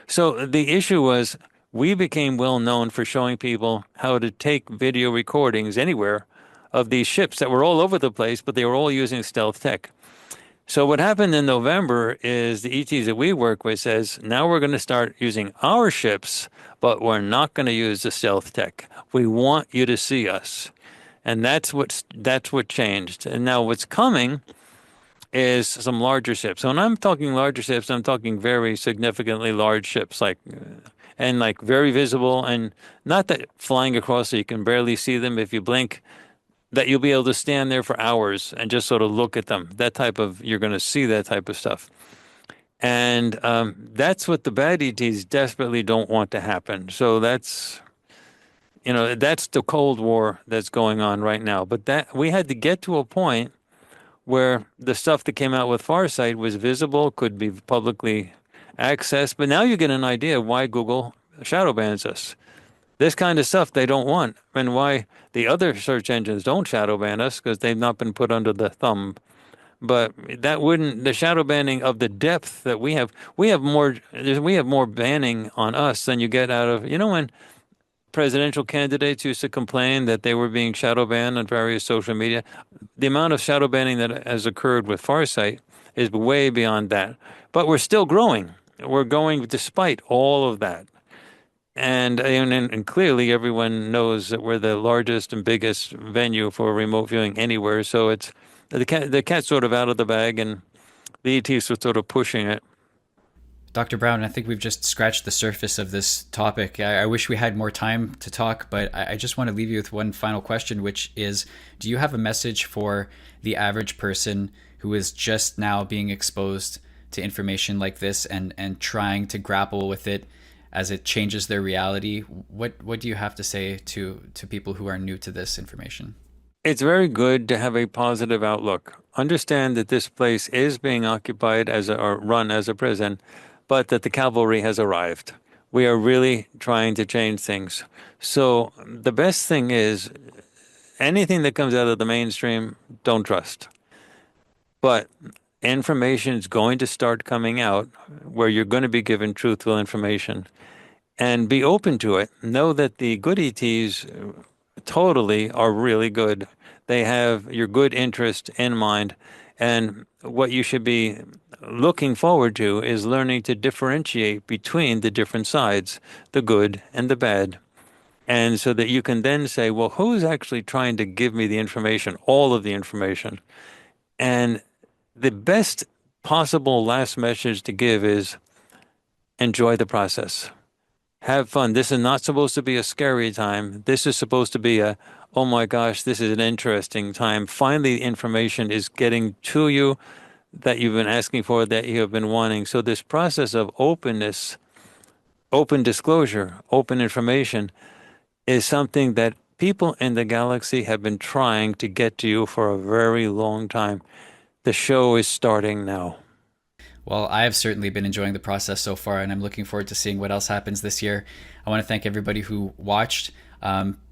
So the issue was, we became well known for showing people how to take video recordings anywhere of these ships that were all over the place, but they were all using stealth tech. So what happened in November is the ETs that we work with says, now we're going to start using our ships, but we're not going to use the stealth tech. We want you to see us. And that's what changed. And now what's coming is some larger ships. So when I'm talking larger ships, I'm talking very significantly large ships, like very visible, and not that flying across so you can barely see them if you blink, that you'll be able to stand there for hours and just sort of look at them. You're going to see that type of stuff. And that's what the bad ETs desperately don't want to happen. So that's the Cold War that's going on right now. But that we had to get to a point where the stuff that came out with Farsight was visible, could be publicly accessed. But now you get an idea of why Google shadow bans us. This kind of stuff they don't want, and why the other search engines don't shadow ban us, because they've not been put under the thumb. But the shadow banning of the depth that we have more banning on us than you get out of, when presidential candidates used to complain that they were being shadow banned on various social media. The amount of shadow banning that has occurred with Farsight is way beyond that. But we're still growing. We're going despite all of that. And clearly everyone knows that we're the largest and biggest venue for remote viewing anywhere. So it's the cat's sort of out of the bag, and the ETs are sort of pushing it. Dr. Brown, I think we've just scratched the surface of this topic. I wish we had more time to talk, but I just want to leave you with one final question, which is, do you have a message for the average person who is just now being exposed to information like this and trying to grapple with it as it changes their reality? What do you have to say to people who are new to this information? It's very good to have a positive outlook. Understand that this place is being occupied or run as a prison, but that the cavalry has arrived. We are really trying to change things. So the best thing is anything that comes out of the mainstream, don't trust. But information is going to start coming out where you're going to be given truthful information and be open to it. Know that the good ETs totally are really good. They have your good interest in mind. And what you should be looking forward to is learning to differentiate between the different sides, the good and the bad. And so that you can then say, well, who's actually trying to give me the information, all of the information? And the best possible last message to give is enjoy the process. Have fun. This is not supposed to be a scary time. This is supposed to be oh my gosh, this is an interesting time. Finally, information is getting to you that you've been asking for, that you have been wanting. So this process of openness, open disclosure, open information is something that people in the galaxy have been trying to get to you for a very long time. The show is starting now. Well, I have certainly been enjoying the process so far, and I'm looking forward to seeing what else happens this year. I want to thank everybody who watched.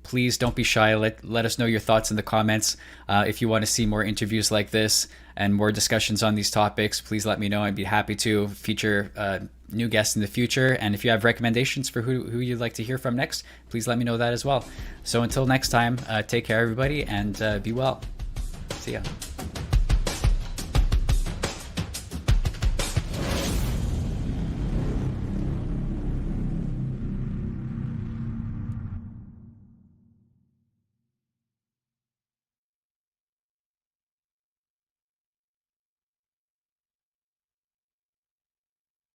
Please don't be shy. Let us know your thoughts in the comments. If you want to see more interviews like this and more discussions on these topics, please let me know. I'd be happy to feature new guests in the future. And if you have recommendations for who you'd like to hear from next, please let me know that as well. So until next time, take care, everybody, and be well. See ya.